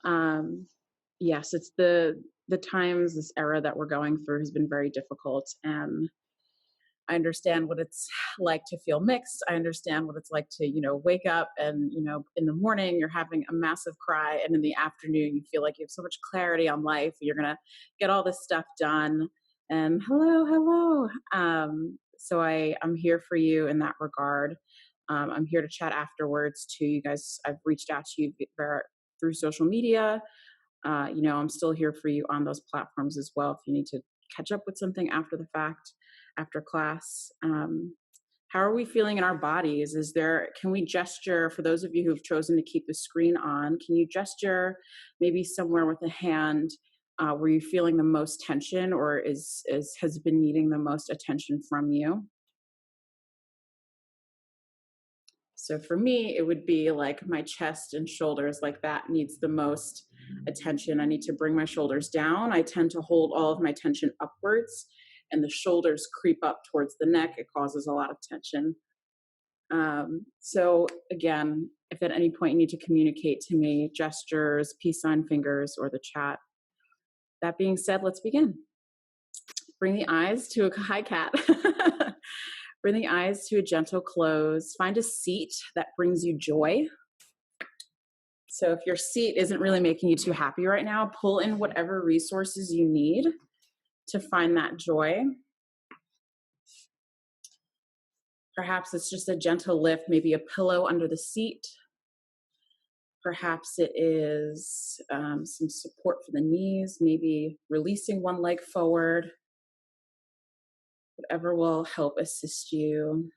Yes, it's the times, this era that we're going through has been very difficult, and I understand what it's like to feel mixed. I understand what it's like to, wake up and, in the morning you're having a massive cry, and in the afternoon you feel like you have so much clarity on life. You're gonna get all this stuff done. And hello, hello. I'm here for you in that regard. I'm here to chat afterwards too. You guys, I've reached out to you through social media. I'm still here for you on those platforms as well if you need to catch up with something after the fact, after class. How are we feeling in our bodies? Can we gesture, for those of you who've chosen to keep the screen on, can you gesture maybe somewhere with a hand where you're feeling the most tension, or has been needing the most attention from you? So for me, it would be like my chest and shoulders, like that needs the most attention. I need to bring my shoulders down. I tend to hold all of my tension upwards, and the shoulders creep up towards the neck. It causes a lot of tension. So again, if at any point you need to communicate to me, gestures, peace sign fingers, or the chat. That being said, let's begin. Bring the eyes to a high cat. Bring the eyes to a gentle close. Find a seat that brings you joy. So if your seat isn't really making you too happy right now, pull in whatever resources you need to find that joy. Perhaps it's just a gentle lift, maybe a pillow under the seat. Perhaps it is some support for the knees, maybe releasing one leg forward. Whatever will help assist you.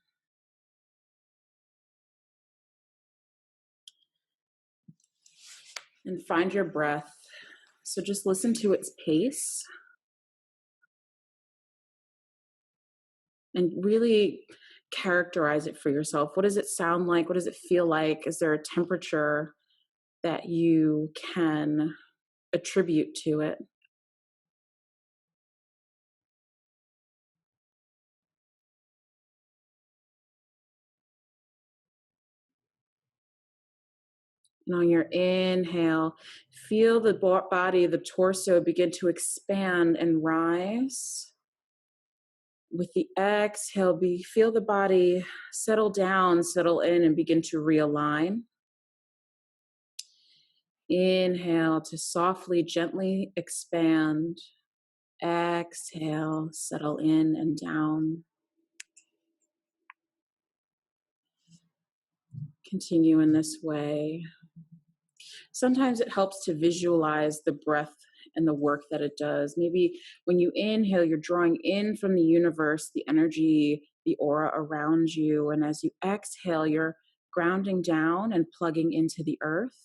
And find your breath. So just listen to its pace. And really characterize it for yourself. What does it sound like? What does it feel like? Is there a temperature that you can attribute to it? And on your inhale, feel the body, the torso begin to expand and rise. With the exhale, feel the body settle down, settle in, and begin to realign. Inhale to softly, gently expand. Exhale, settle in and down. Continue in this way. Sometimes it helps to visualize the breath and the work that it does. Maybe when you inhale, you're drawing in from the universe, the energy, the aura around you. And as you exhale, you're grounding down and plugging into the earth,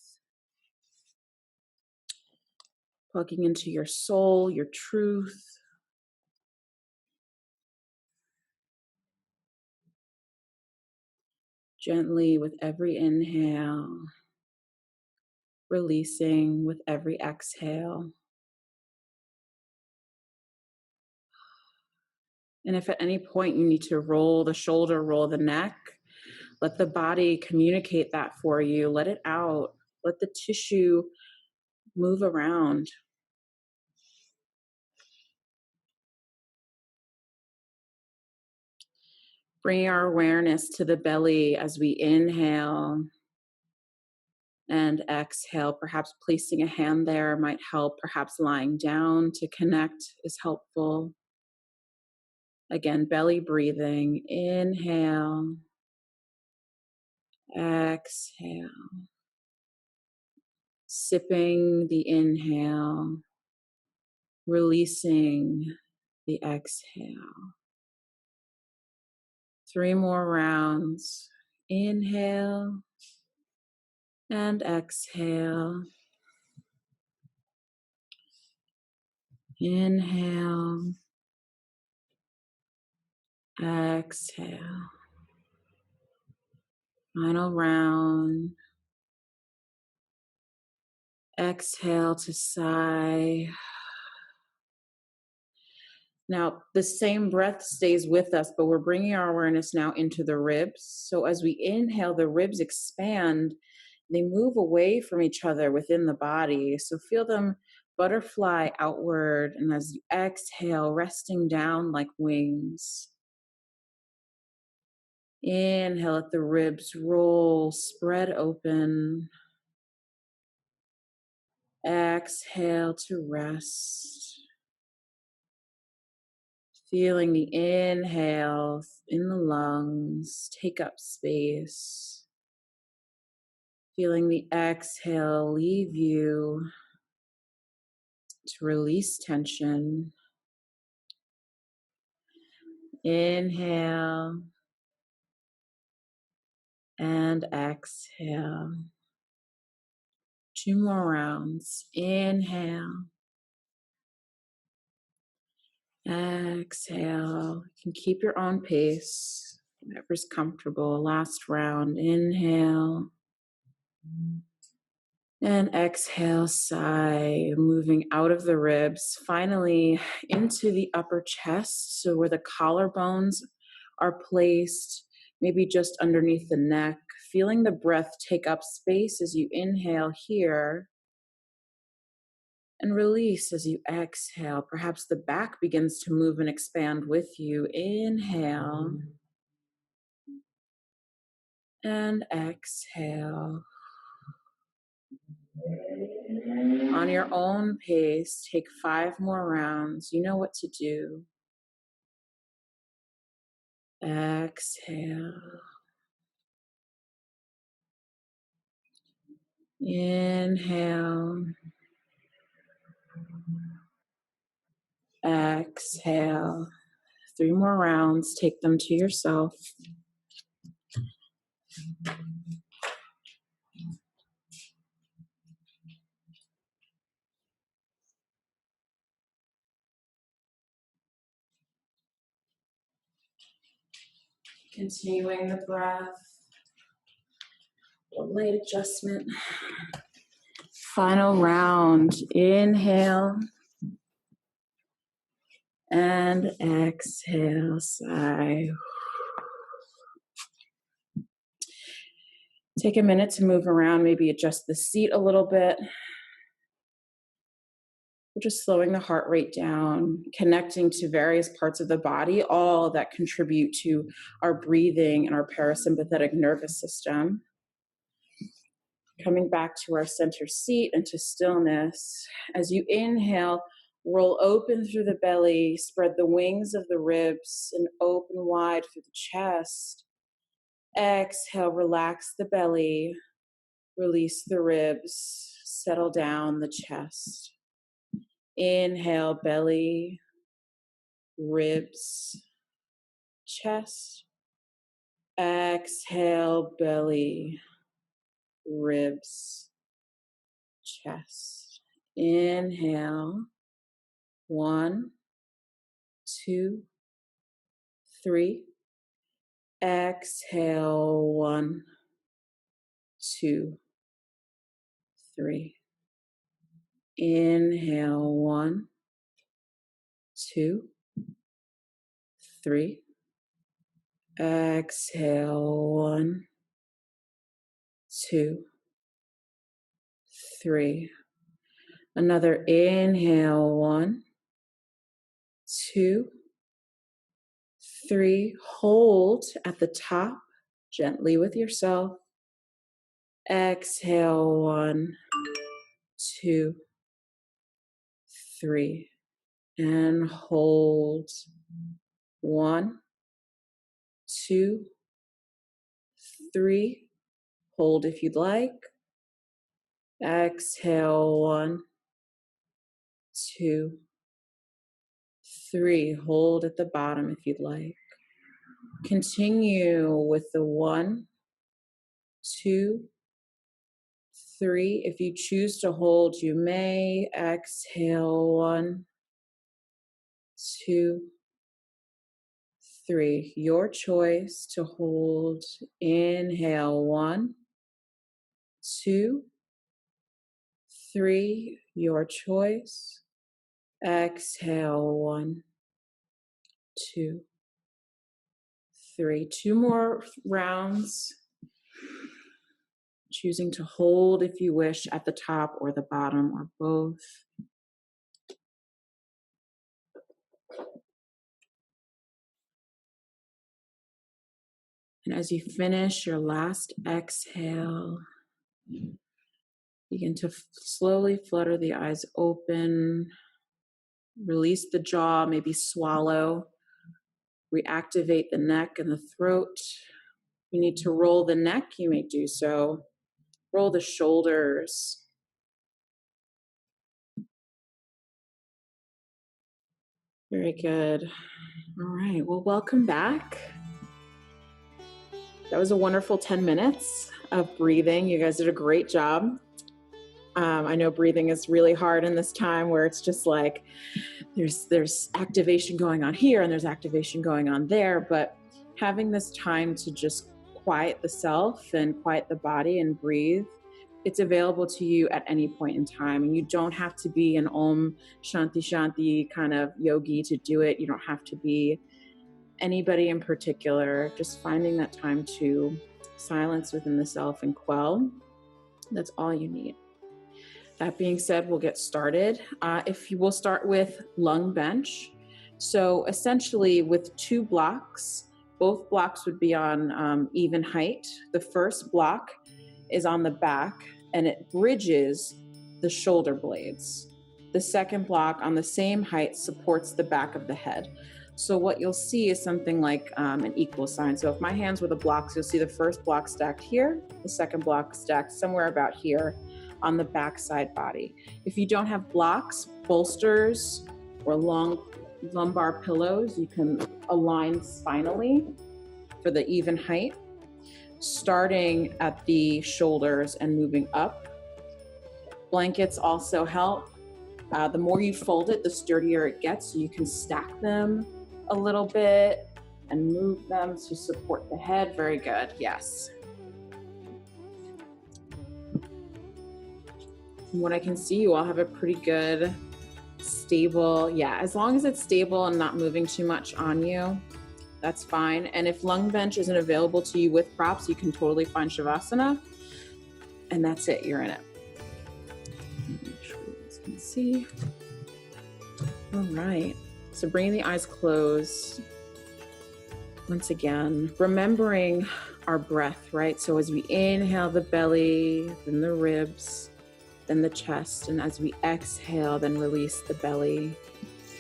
plugging into your soul, your truth. Gently with every inhale, releasing with every exhale. And if at any point you need to roll the shoulder, roll the neck, let the body communicate that for you. Let it out. Let the tissue move around. Bring our awareness to the belly as we inhale and exhale. Perhaps placing a hand there might help. Perhaps lying down to connect is helpful. Again, belly breathing. Inhale. Exhale. Sipping the inhale. Releasing the exhale. 3 more rounds. Inhale and exhale. Inhale. Exhale. Final round. Exhale to sigh. Now, the same breath stays with us, but we're bringing our awareness now into the ribs. So as we inhale, the ribs expand they move away from each other within the body. So feel them butterfly outward, and as you exhale, resting down like wings. Inhale, let the ribs roll, spread open. Exhale to rest. Feeling the inhale in the lungs take up space. Feeling the exhale leave you to release tension. Inhale and exhale. 2 more rounds. Inhale. Exhale. You can keep your own pace, whatever's comfortable. Last round. Inhale. And exhale, sigh, moving out of the ribs, finally into the upper chest. So where the collarbones are placed, maybe just underneath the neck, feeling the breath take up space as you inhale here and release as you exhale. Perhaps the back begins to move and expand with you. Inhale and exhale. On your own pace, take 5 more rounds. You know what to do. Exhale. Inhale. Exhale. 3 more rounds. Take them to yourself. Continuing the breath. A light adjustment. Final round. Inhale. And exhale. Sigh. Take a minute to move around. Maybe adjust the seat a little bit. We're just slowing the heart rate down, connecting to various parts of the body, all that contribute to our breathing and our parasympathetic nervous system. Coming back to our center seat and to stillness. As you inhale, roll open through the belly, spread the wings of the ribs and open wide through the chest. Exhale, relax the belly, release the ribs, settle down the chest. Inhale, belly, ribs, chest. Exhale, belly, ribs, chest. Inhale, 1, 2, 3. Exhale, 1, 2, 3. Inhale, 1, 2, 3. Exhale, 1, 2, 3. Another inhale, 1, 2, 3. Hold at the top, gently with yourself. Exhale, 1, 2, 3. And hold. 1, 2, 3. Hold if you'd like. Exhale, 1, 2, 3. Hold at the bottom if you'd like. Continue with the 1, 2, 3. If you choose to hold, you may. Exhale, 1, 2, 3. Your choice to hold. Inhale, 1, 2, 3. Your choice. Exhale, 1, 2, 3. 2 more rounds. choosing to hold if you wish at the top or the bottom or both. And as you finish your last exhale, begin to slowly flutter the eyes open, release the jaw, maybe swallow, reactivate the neck and the throat. If you need to roll the neck, you may do so. Roll the shoulders. Very good. All right, well, welcome back. That was a wonderful 10 minutes of breathing. You guys did a great job. I know breathing is really hard in this time where it's just like there's activation going on here and there's activation going on there, but having this time to just quiet the self and quiet the body and breathe, it's available to you at any point in time. And you don't have to be an Om Shanti Shanti kind of yogi to do it. You don't have to be anybody in particular. Just finding that time to silence within the self and quell. That's all you need. That being said, we'll get started. If you will start with lung bench. So essentially with 2 blocks, both blocks would be on even height. The first block is on the back and it bridges the shoulder blades. The second block on the same height supports the back of the head. So what you'll see is something like an equal sign. So if my hands were the blocks, you'll see the first block stacked here, the second block stacked somewhere about here on the backside body. If you don't have blocks, bolsters, or long lumbar pillows, you can align spinally for the even height, starting at the shoulders and moving up. Blankets also help. The more you fold it, the sturdier it gets, so you can stack them a little bit and move them to support the head. Very good, yes. From what I can see, you all have a pretty good, stable, as long as it's stable and not moving too much on you, that's fine. And if lung bench isn't available to you with props, you can totally find Shavasana, and that's it, you're in it. Make sure you guys can see. All right, so bringing the eyes closed. Once again, remembering our breath, right? So as we inhale, the belly, then the ribs, then the chest, and as we exhale, then release the belly,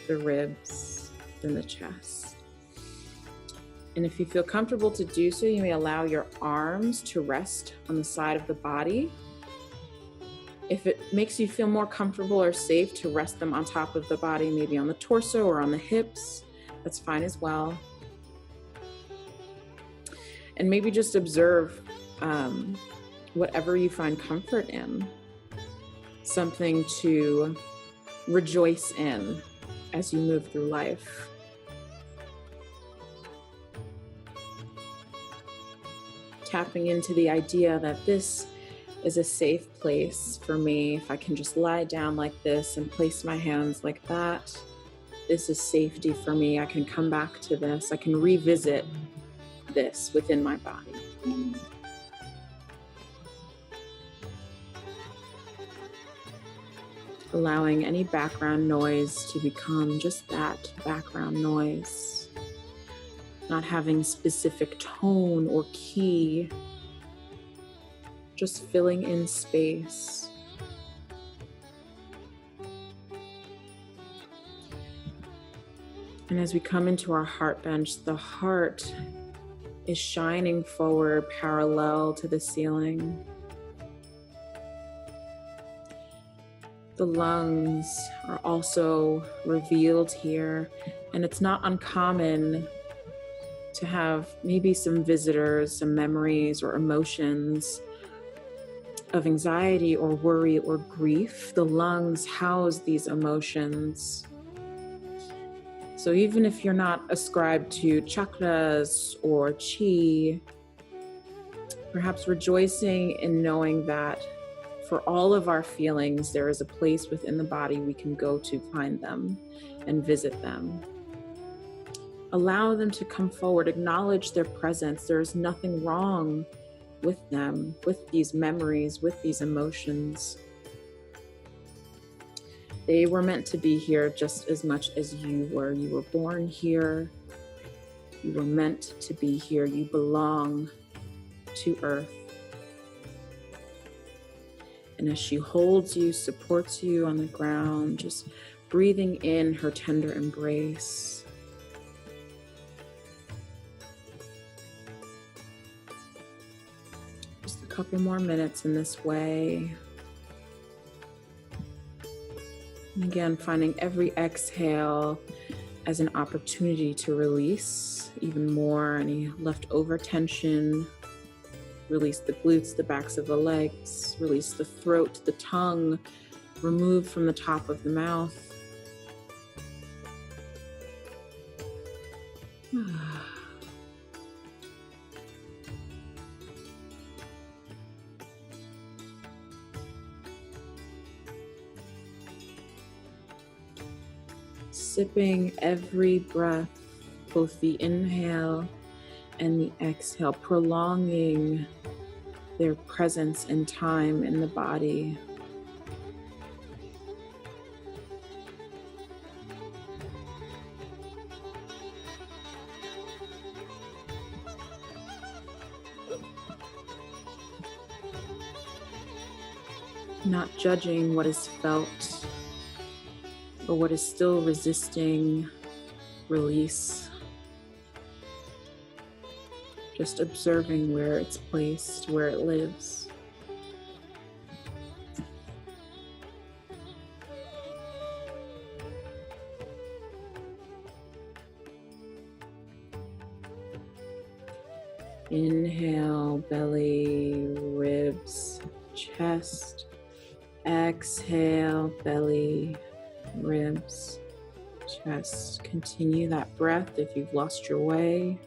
the ribs, then the chest. And if you feel comfortable to do so, you may allow your arms to rest on the side of the body. If it makes you feel more comfortable or safe to rest them on top of the body, maybe on the torso or on the hips, that's fine as well. And maybe just observe whatever you find comfort in. Something to rejoice in as you move through life. Tapping into the idea that this is a safe place for me. If I can just lie down like this and place my hands like that, this is safety for me. I can come back to this. I can revisit this within my body. Allowing any background noise to become just that, background noise. Not having specific tone or key, just filling in space. And as we come into our heart bench, the heart is shining forward parallel to the ceiling. The lungs are also revealed here, and it's not uncommon to have maybe some visitors, some memories or emotions of anxiety or worry or grief. The lungs house these emotions. So even if you're not ascribed to chakras or chi, perhaps rejoicing in knowing that for all of our feelings, there is a place within the body we can go to find them and visit them. Allow them to come forward, acknowledge their presence. There is nothing wrong with them, with these memories, with these emotions. They were meant to be here just as much as you were. You were born here. You were meant to be here. You belong to Earth. And as she holds you, supports you on the ground, just breathing in her tender embrace. Just a couple more minutes in this way. And again, finding every exhale as an opportunity to release even more any leftover tension. Release the glutes, the backs of the legs, release the throat, the tongue, remove from the top of the mouth. Sipping every breath, both the inhale and the exhale, prolonging their presence and time in the body. Not judging what is felt or what is still resisting release. Just observing where it's placed, where it lives. Inhale, belly, ribs, chest. Exhale, belly, ribs, chest. Continue that breath if you've lost your way.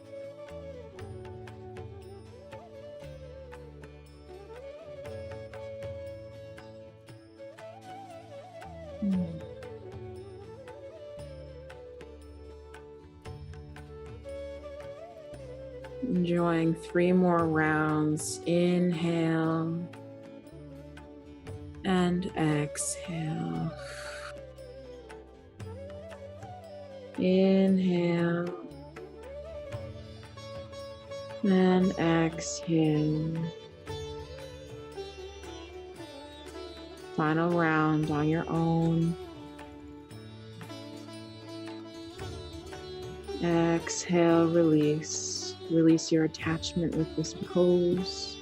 Enjoying 3 more rounds. Inhale and exhale. Inhale and exhale. Final round on your own. Exhale, release. Release your attachment with this pose.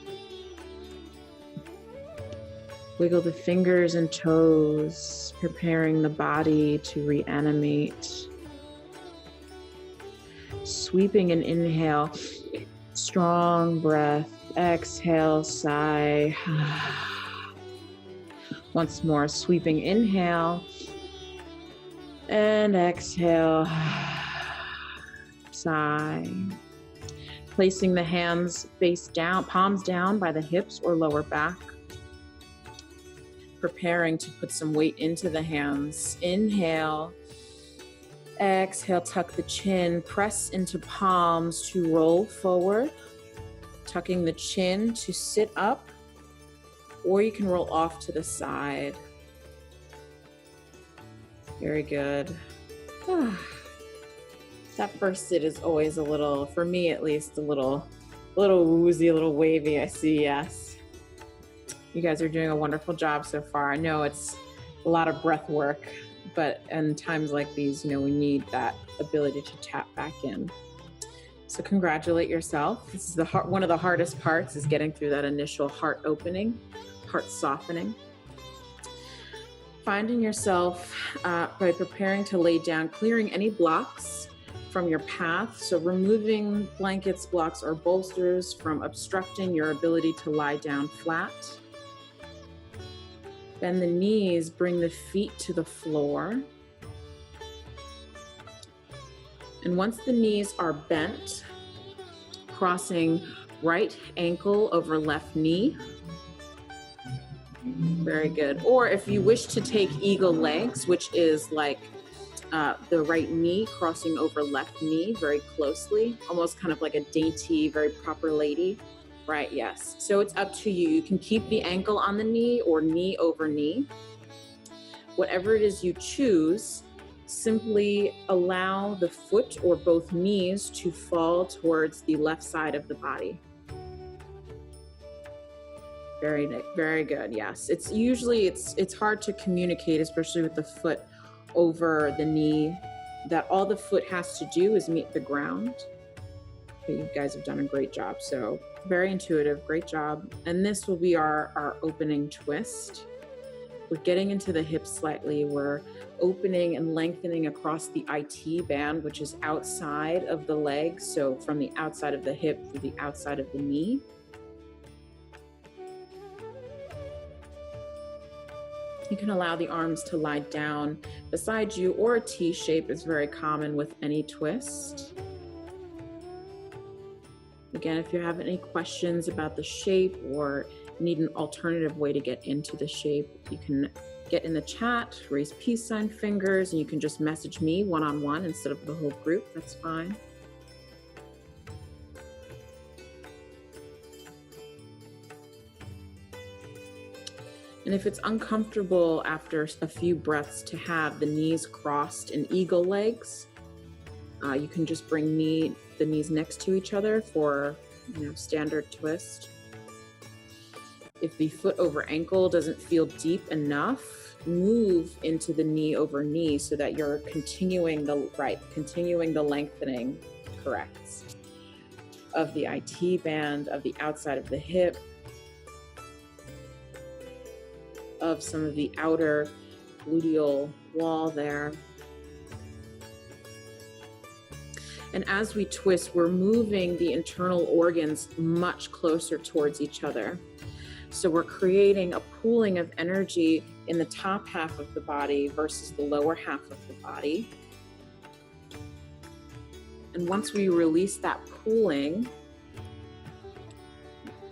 Wiggle the fingers and toes, preparing the body to reanimate. Sweeping an inhale, strong breath. Exhale, sigh. Once more, sweeping inhale and exhale, sigh. Placing the hands face down, palms down by the hips or lower back. Preparing to put some weight into the hands. Inhale, exhale, tuck the chin, press into palms to roll forward. Tucking the chin to sit up, or you can roll off to the side. Very good. That first sit is always a little, for me at least, a little woozy, a little wavy. I see, yes. You guys are doing a wonderful job so far. I know it's a lot of breath work, but in times like these, we need that ability to tap back in. So congratulate yourself. This is one of the hardest parts, is getting through that initial heart opening, heart softening. Finding yourself by preparing to lay down, clearing any blocks from your path. So removing blankets, blocks, or bolsters from obstructing your ability to lie down flat. Bend the knees, bring the feet to the floor. And once the knees are bent, crossing right ankle over left knee. Very good. Or if you wish to take eagle legs, which is like the right knee crossing over left knee very closely, almost kind of like a dainty, very proper lady Right, yes. So it's up to you. You can keep the ankle on the knee or knee over knee. Whatever it is you choose, simply allow the foot or both knees to fall towards the left side of the body. Very, very good. Yes. It's usually, it's hard to communicate, especially with the foot over the knee, that all the foot has to do is meet the ground. But you guys have done a great job. So very intuitive, great job. And this will be our opening twist. We're getting into the hips slightly. We're opening and lengthening across the IT band, which is outside of the leg. So from the outside of the hip to the outside of the knee. You can allow the arms to lie down beside you, or a T shape is very common with any twist. Again, if you have any questions about the shape or need an alternative way to get into the shape, you can get in the chat, raise peace sign fingers, and you can just message me one-on-one instead of the whole group. That's fine. And if it's uncomfortable after a few breaths to have the knees crossed in eagle legs, you can just bring the knees next to each other for, standard twist. If the foot over ankle doesn't feel deep enough, move into the knee over knee so that you're continuing the lengthening, correct, of the IT band, of the outside of the hip, of some of the outer gluteal wall there. And as we twist, we're moving the internal organs much closer towards each other. So we're creating a pooling of energy in the top half of the body versus the lower half of the body. And once we release that pooling,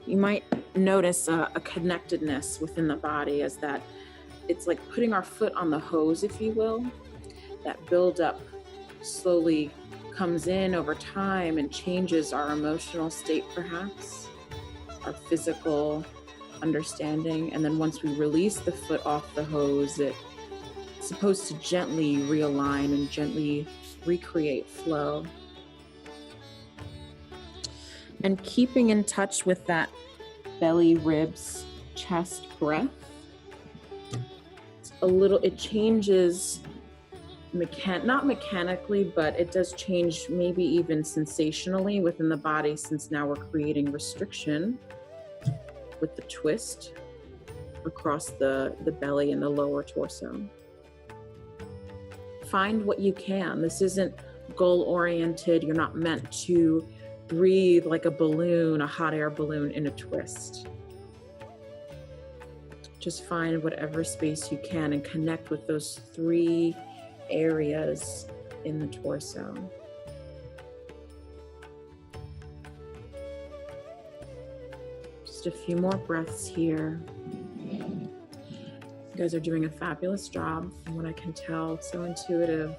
you might notice a connectedness within the body, as that it's like putting our foot on the hose, if you will. That buildup slowly comes in over time and changes our emotional state, perhaps, our physical understanding. And then once we release the foot off the hose, it's supposed to gently realign and gently recreate flow. And keeping in touch with that belly, ribs, chest breath, it changes, not mechanically, but it does change maybe even sensationally within the body, since now we're creating restriction with the twist across the belly and the lower torso. Find what you can. This isn't goal-oriented. You're not meant to breathe like a balloon, a hot air balloon in a twist. Just find whatever space you can and connect with those 3 areas in the torso. Just a few more breaths here. You guys are doing a fabulous job from what I can tell. So intuitive.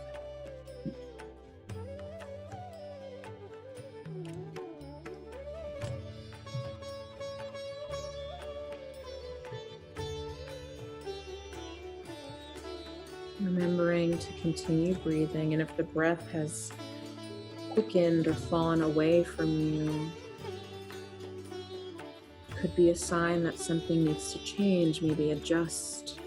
Remembering to continue breathing, and if the breath has quickened or fallen away from you, could be a sign that something needs to change, maybe adjust.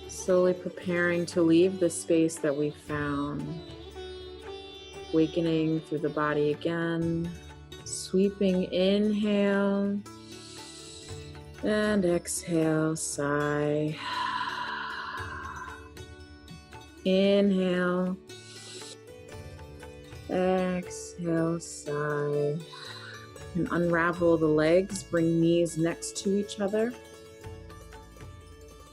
Slowly preparing to leave the space that we found. Awakening through the body again. Sweeping inhale. And exhale, sigh. Inhale. Exhale, sigh. And unravel the legs. Bring knees next to each other.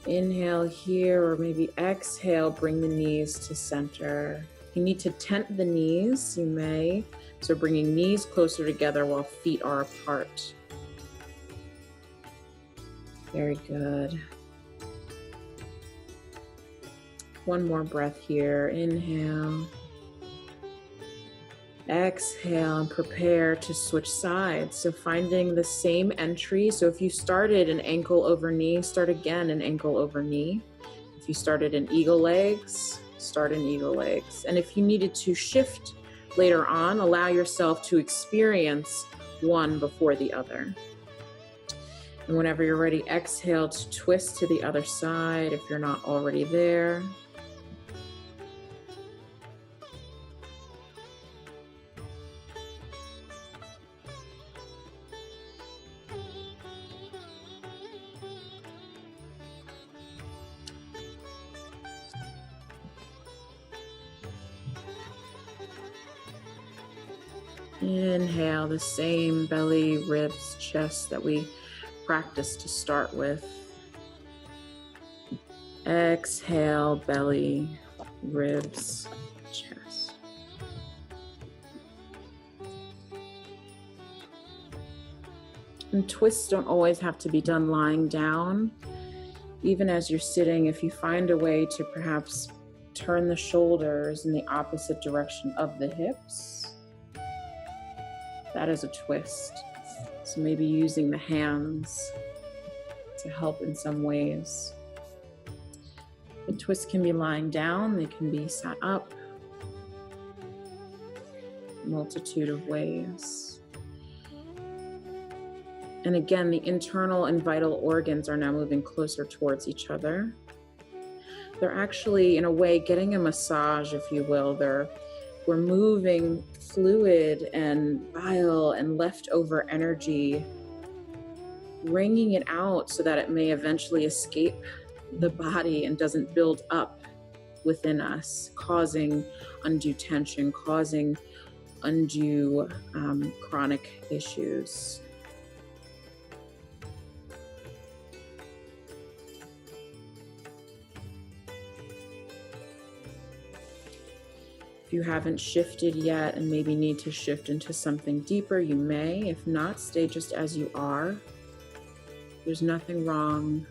Inhale here, or maybe exhale, bring the knees to center. If you need to tent the knees, you may. So bringing knees closer together while feet are apart. Very good. One more breath here. Inhale. Exhale and prepare to switch sides. So finding the same entry. So if you started an ankle over knee, start again an ankle over knee. If you started in eagle legs, start in eagle legs. And if you needed to shift later on, allow yourself to experience one before the other. And whenever you're ready, exhale to twist to the other side if you're not already there. Inhale, the same belly, ribs, chest that we practiced to start with. Exhale, belly, ribs, chest. And twists don't always have to be done lying down. Even as you're sitting, if you find a way to perhaps turn the shoulders in the opposite direction of the hips, that is a twist. So maybe using the hands to help in some ways. The twists can be lying down, they can be sat up. A multitude of ways. And again, the internal and vital organs are now moving closer towards each other. They're actually, in a way, getting a massage, if you will. We're moving fluid and bile and leftover energy, wringing it out so that it may eventually escape the body and doesn't build up within us, causing undue tension, causing undue chronic issues. If you haven't shifted yet and maybe need to shift into something deeper, you may. If not, stay just as you are. There's nothing wrong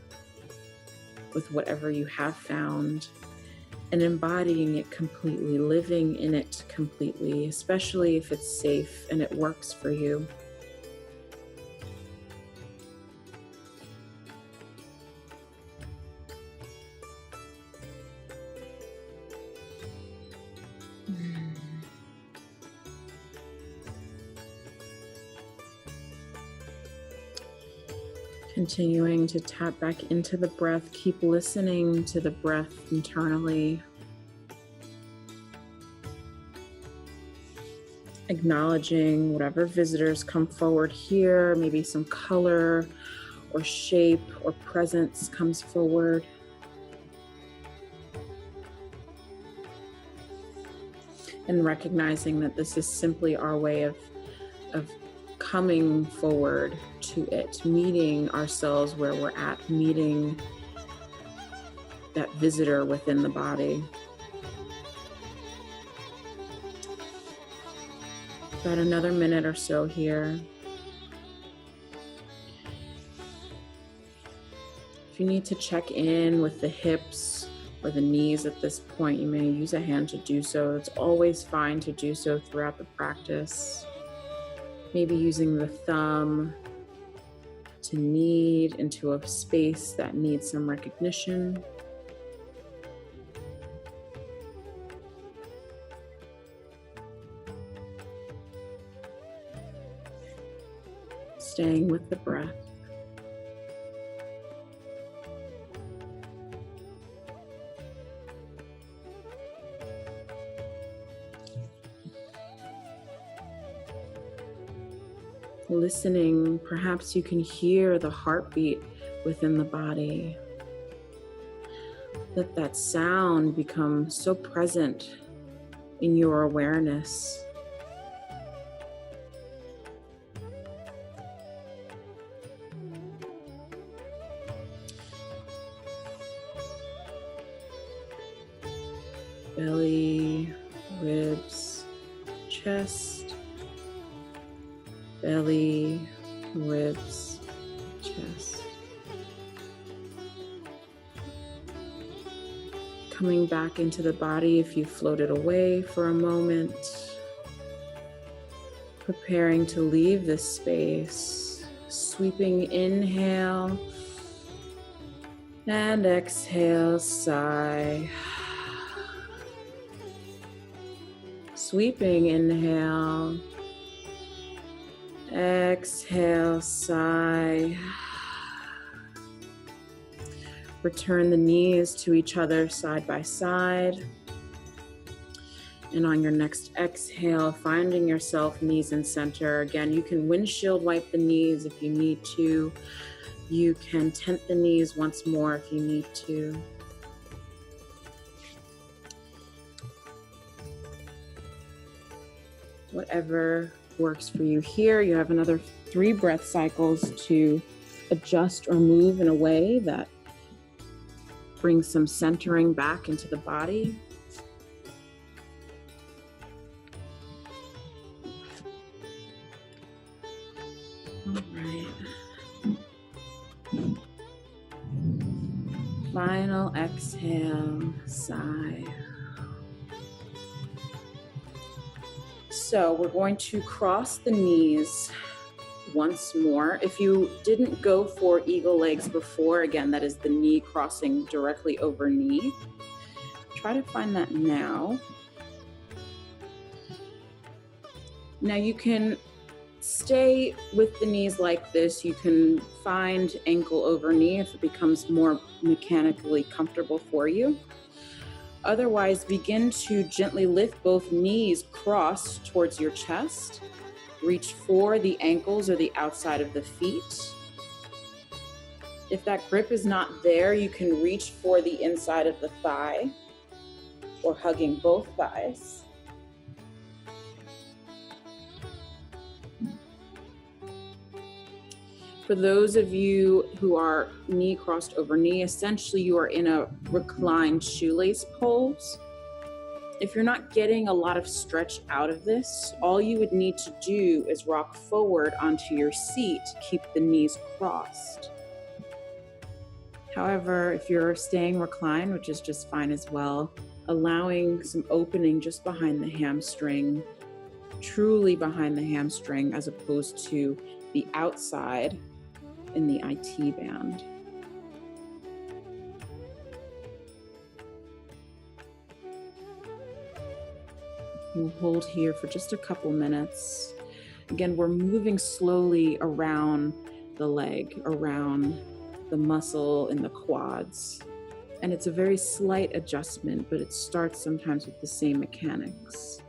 with whatever you have found, and embodying it completely, living in it completely, especially if it's safe and it works for you. Continuing to tap back into the breath, keep listening to the breath internally. Acknowledging whatever visitors come forward here, maybe some color or shape or presence comes forward. And recognizing that this is simply our way of coming forward to it, meeting ourselves where we're at, meeting that visitor within the body. About another minute or so here. If you need to check in with the hips or the knees at this point, you may use a hand to do so. It's always fine to do so throughout the practice. Maybe using the thumb to knead into a space that needs some recognition. Staying with the breath. Listening, perhaps you can hear the heartbeat within the body. Let that sound become so present in your awareness. Belly, ribs, chest. Belly, ribs, chest. Coming back into the body if you floated away for a moment. Preparing to leave this space. Sweeping inhale and exhale, sigh. Sweeping inhale, exhale, sigh. Return the knees to each other side by side. And on your next exhale, finding yourself knees in center. Again, you can windshield wipe the knees if you need to. You can tent the knees once more if you need to. Whatever works for you here. You have another 3 breath cycles to adjust or move in a way that brings some centering back into the body. All right. Final exhale, sigh. So we're going to cross the knees once more. If you didn't go for eagle legs before, again, that is the knee crossing directly over knee. Try to find that now. Now you can stay with the knees like this. You can find ankle over knee if it becomes more mechanically comfortable for you. Otherwise, begin to gently lift both knees crossed towards your chest. Reach for the ankles or the outside of the feet. If that grip is not there, you can reach for the inside of the thigh or hugging both thighs. For those of you who are knee crossed over knee, essentially you are in a reclined shoelace pose. If you're not getting a lot of stretch out of this, all you would need to do is rock forward onto your seat, keep the knees crossed. However, if you're staying reclined, which is just fine as well, allowing some opening just behind the hamstring, truly behind the hamstring, as opposed to the outside in the IT band. We'll hold here for just a couple minutes. Again, we're moving slowly around the leg, around the muscle in the quads. And it's a very slight adjustment, but it starts sometimes with the same mechanics.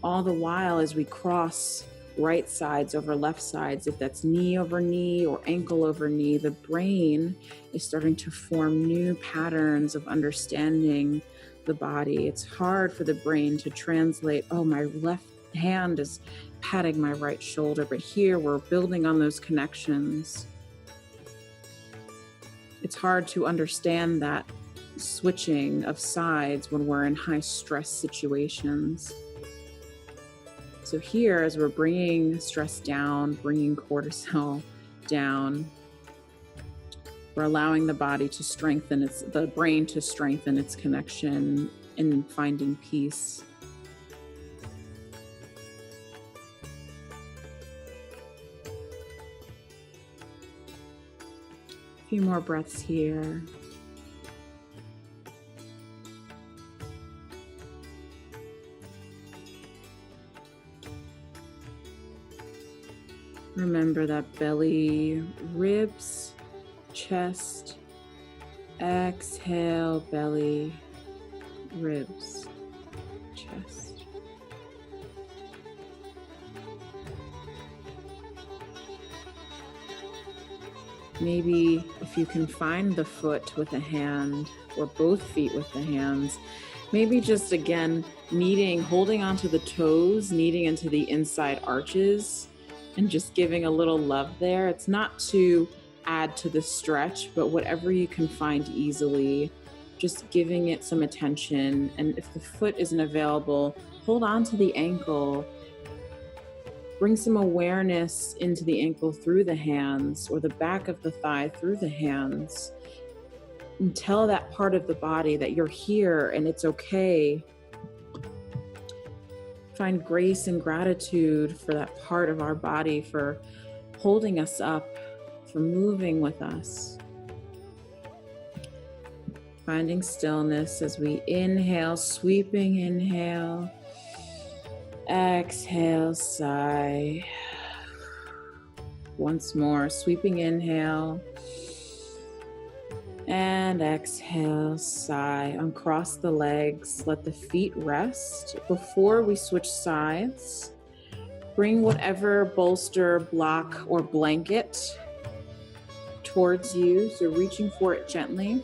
All the while, as we cross right sides over left sides, if that's knee over knee or ankle over knee, the brain is starting to form new patterns of understanding the body. It's hard for the brain to translate, oh, my left hand is patting my right shoulder, but here we're building on those connections. It's hard to understand that switching of sides when we're in high stress situations. So here, as we're bringing stress down, bringing cortisol down, we're allowing the body to strengthen the brain to strengthen its connection and finding peace. A few more breaths here. Remember that belly, ribs, chest. Exhale, belly, ribs, chest. Maybe if you can find the foot with a hand or both feet with the hands, maybe just again holding onto the toes, kneading into the inside arches, and just giving a little love there. It's not to add to the stretch, but whatever you can find easily, just giving it some attention. And if the foot isn't available, hold on to the ankle Bring some awareness into the ankle through the hands, or the back of the thigh through the hands. And tell that part of the body that you're here and it's okay. Find grace and gratitude for that part of our body, for holding us up, for moving with us. Finding stillness as we inhale, sweeping inhale. Exhale, sigh. Once more, sweeping inhale. And exhale, sigh. Uncross the legs, let the feet rest. Before we switch sides, bring whatever bolster, block, or blanket towards you. So reaching for it gently.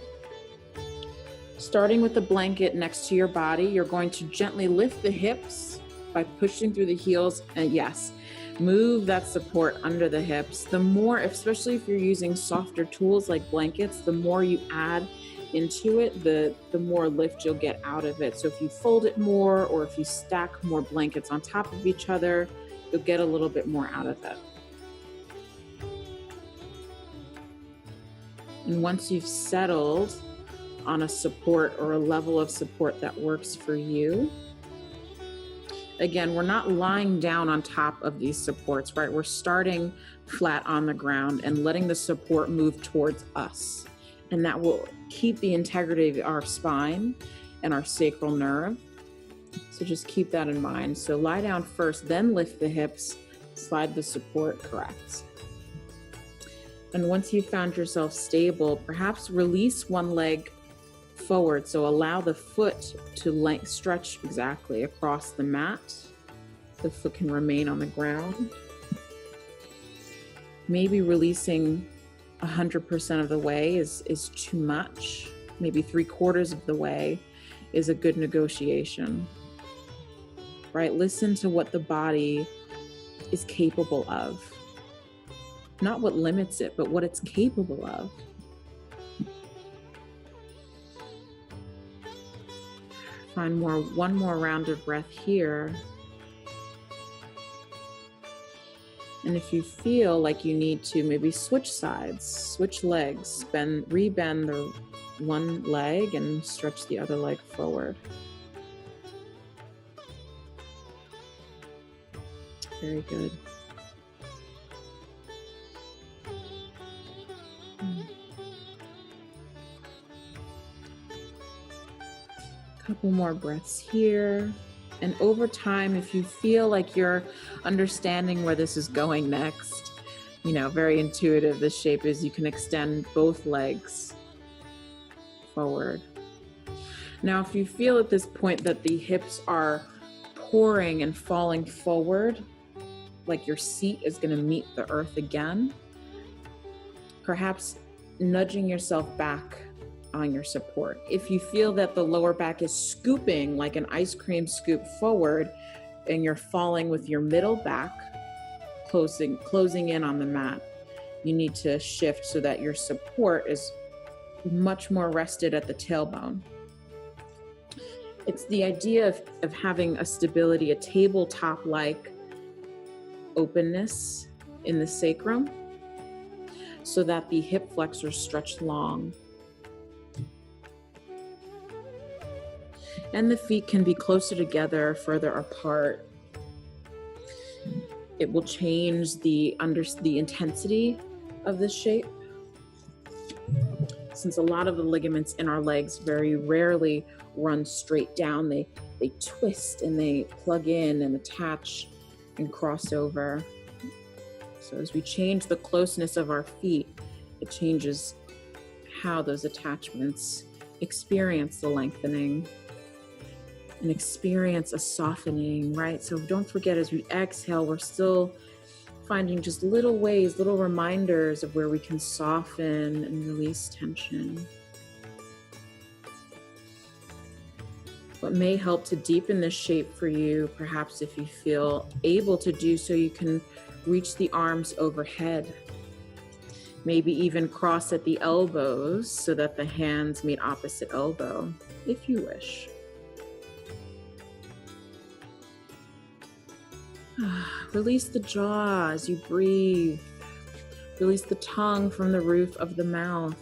Starting with the blanket next to your body, you're going to gently lift the hips by pushing through the heels, and yes, move that support under the hips. The more, especially if you're using softer tools like blankets, the more you add into it, the more lift you'll get out of it. So if you fold it more, or if you stack more blankets on top of each other, you'll get a little bit more out of it. And once you've settled on a support or a level of support that works for you, again, we're not lying down on top of these supports, right? We're starting flat on the ground and letting the support move towards us. And that will keep the integrity of our spine and our sacral nerve. So just keep that in mind. So lie down first, then lift the hips, slide the support correct. And once you've found yourself stable, perhaps release one leg forward. So allow the foot to stretch exactly across the mat. The foot can remain on the ground. Maybe releasing 100% of the way is too much. Maybe 3/4 of the way is a good negotiation, right? Listen to what the body is capable of. Not what limits it, but what it's capable of. Find one more round of breath here. And if you feel like you need to, maybe switch sides, switch legs, rebend the one leg and stretch the other leg forward. Very good. Couple more breaths here. And over time, if you feel like you're understanding where this is going next, very intuitive this shape is, you can extend both legs forward. Now, if you feel at this point that the hips are pouring and falling forward, like your seat is going to meet the earth again, perhaps nudging yourself back on your support. If you feel that the lower back is scooping like an ice cream scoop forward and you're falling with your middle back closing in on the mat, you need to shift so that your support is much more rested at the tailbone. It's the idea of having a stability, a tabletop-like openness in the sacrum so that the hip flexors stretch long. And the feet can be closer together, further apart. It will change the intensity of this shape. Since a lot of the ligaments in our legs very rarely run straight down, they twist and they plug in and attach and cross over. So as we change the closeness of our feet, it changes how those attachments experience the lengthening and experience a softening, right? So don't forget, as we exhale, we're still finding just little ways, little reminders of where we can soften and release tension. What may help to deepen this shape for you, perhaps if you feel able to do so, you can reach the arms overhead. Maybe even cross at the elbows so that the hands meet opposite elbow, if you wish. Release the jaw as you breathe. Release the tongue from the roof of the mouth.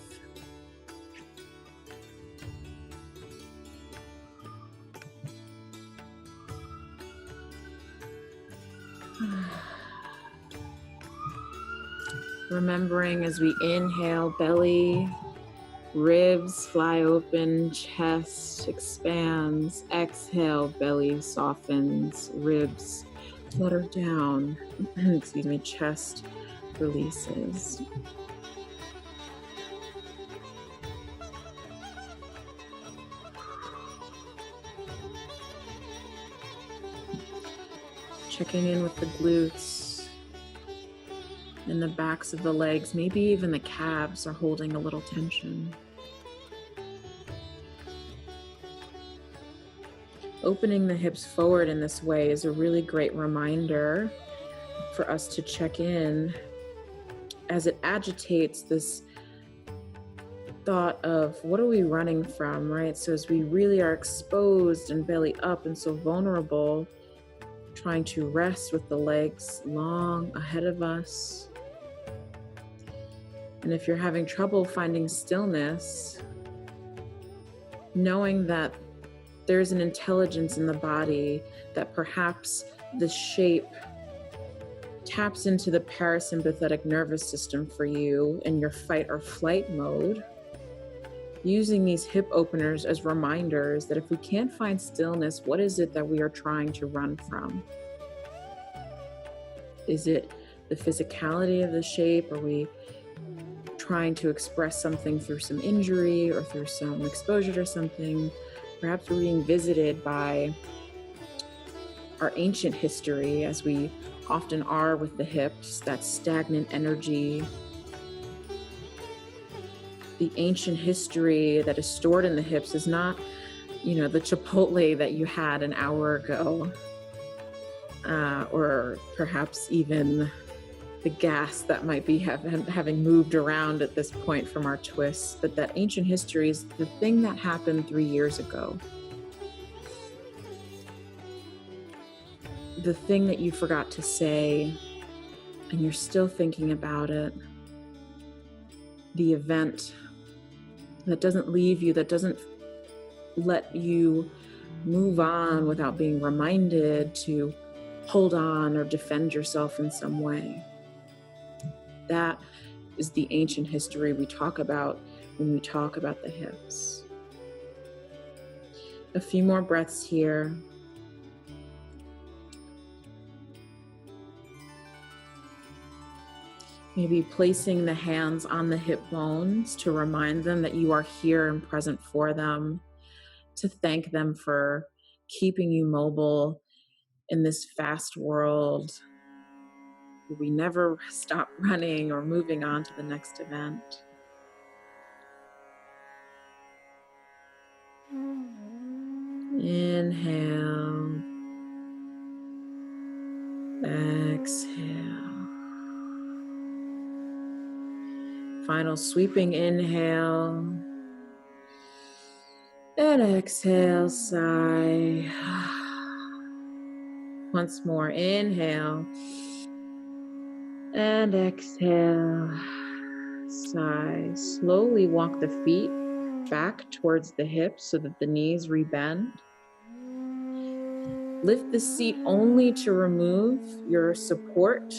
Remembering as we inhale, belly, ribs fly open, chest expands. Exhale, belly softens, ribs flutter down. Excuse me, chest releases. Checking in with the glutes and the backs of the legs, maybe even the calves are holding a little tension. Opening the hips forward in this way is a really great reminder for us to check in as it agitates this thought of what are we running from, right? So as we really are exposed and belly up and so vulnerable, trying to rest with the legs long ahead of us. And if you're having trouble finding stillness, knowing that there's an intelligence in the body, that perhaps the shape taps into the parasympathetic nervous system for you in your fight or flight mode, using these hip openers as reminders that if we can't find stillness, what is it that we are trying to run from? Is it the physicality of the shape? Are we trying to express something through some injury or through some exposure to something? Perhaps we're being visited by our ancient history, as we often are with the hips, that stagnant energy. The ancient history that is stored in the hips is not, the Chipotle that you had an hour ago, or perhaps even the gas that might be having moved around at this point from our twists, but that ancient history is the thing that happened 3 years ago. The thing that you forgot to say, and you're still thinking about it. The event that doesn't leave you, that doesn't let you move on without being reminded to hold on or defend yourself in some way. That is the ancient history we talk about when we talk about the hips. A few more breaths here. Maybe placing the hands on the hip bones to remind them that you are here and present for them, to thank them for keeping you mobile in this fast world. We never stop running or moving on to the next event. Inhale. Exhale. Final sweeping inhale. And exhale, sigh. Once more, inhale. And exhale, sigh. Slowly walk the feet back towards the hips so that the knees rebend. Lift the seat only to remove your support.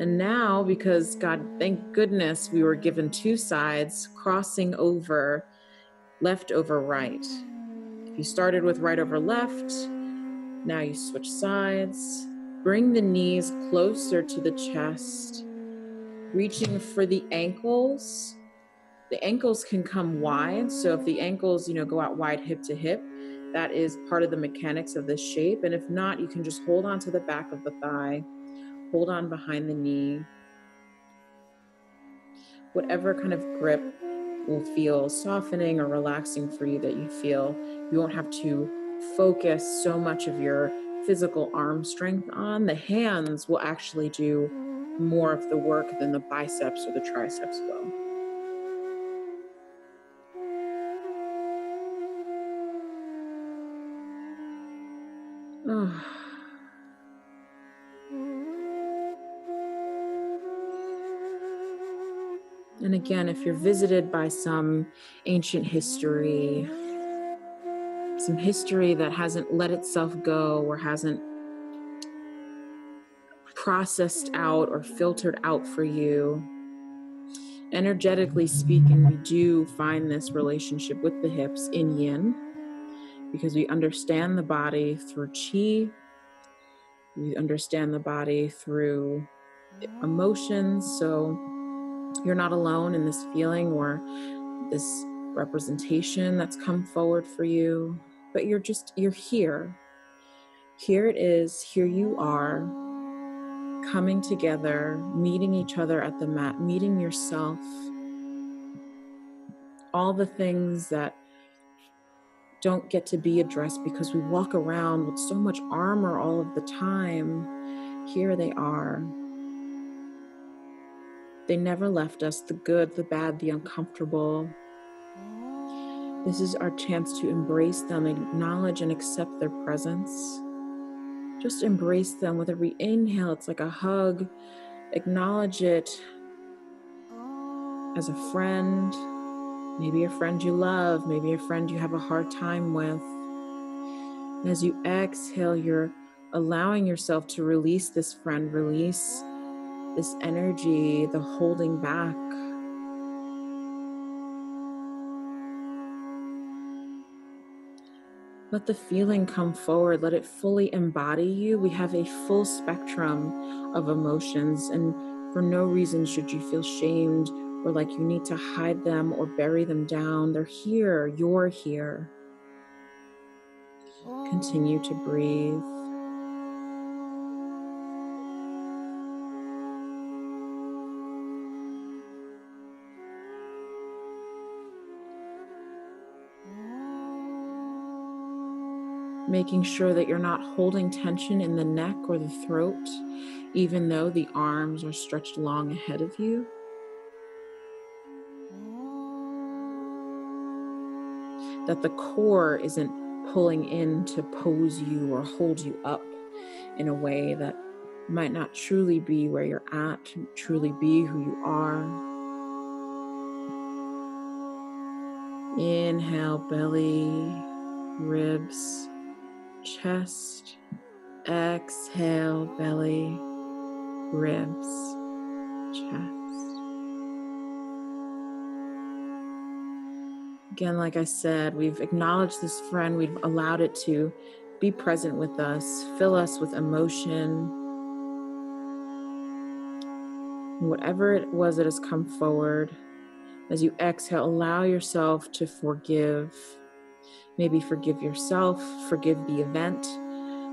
And now, because thank goodness we were given two sides, crossing over left over right. If you started with right over left, now you switch sides. Bring the knees closer to the chest, reaching for the ankles. The ankles can come wide. So if the ankles, go out wide hip to hip, that is part of the mechanics of this shape. And if not, you can just hold on to the back of the thigh, hold on behind the knee. Whatever kind of grip will feel softening or relaxing for you that you feel. You won't have to focus so much of your physical arm strength on. The hands will actually do more of the work than the biceps or the triceps will. And again, if you're visited by some ancient history, some history that hasn't let itself go or hasn't processed out or filtered out for you, energetically speaking, we do find this relationship with the hips in yin because we understand the body through qi, we understand the body through emotions. So you're not alone in this feeling or this representation that's come forward for you, but you're here. Here it is, here you are, coming together, meeting each other at the mat, meeting yourself, all the things that don't get to be addressed because we walk around with so much armor all of the time. Here they are. They never left us, the good, the bad, the uncomfortable. This is our chance to embrace them, acknowledge and accept their presence. Just embrace them with every inhale. It's like a hug. Acknowledge it as a friend, maybe a friend you love, maybe a friend you have a hard time with. And as you exhale, you're allowing yourself to release this friend, release this energy, the holding back. Let the feeling come forward. Let it fully embody you. We have a full spectrum of emotions, and for no reason should you feel shamed or like you need to hide them or bury them down. They're here. You're here. Continue to breathe. Making sure that you're not holding tension in the neck or the throat, even though the arms are stretched long ahead of you. That the core isn't pulling in to pose you or hold you up in a way that might not truly be where you're at, truly be who you are. Inhale, belly, ribs, chest. Exhale, belly, ribs, chest. Again, like I said, we've acknowledged this friend, we've allowed it to be present with us, fill us with emotion. Whatever it was that has come forward, as you exhale, allow yourself to forgive. Maybe forgive yourself, forgive the event,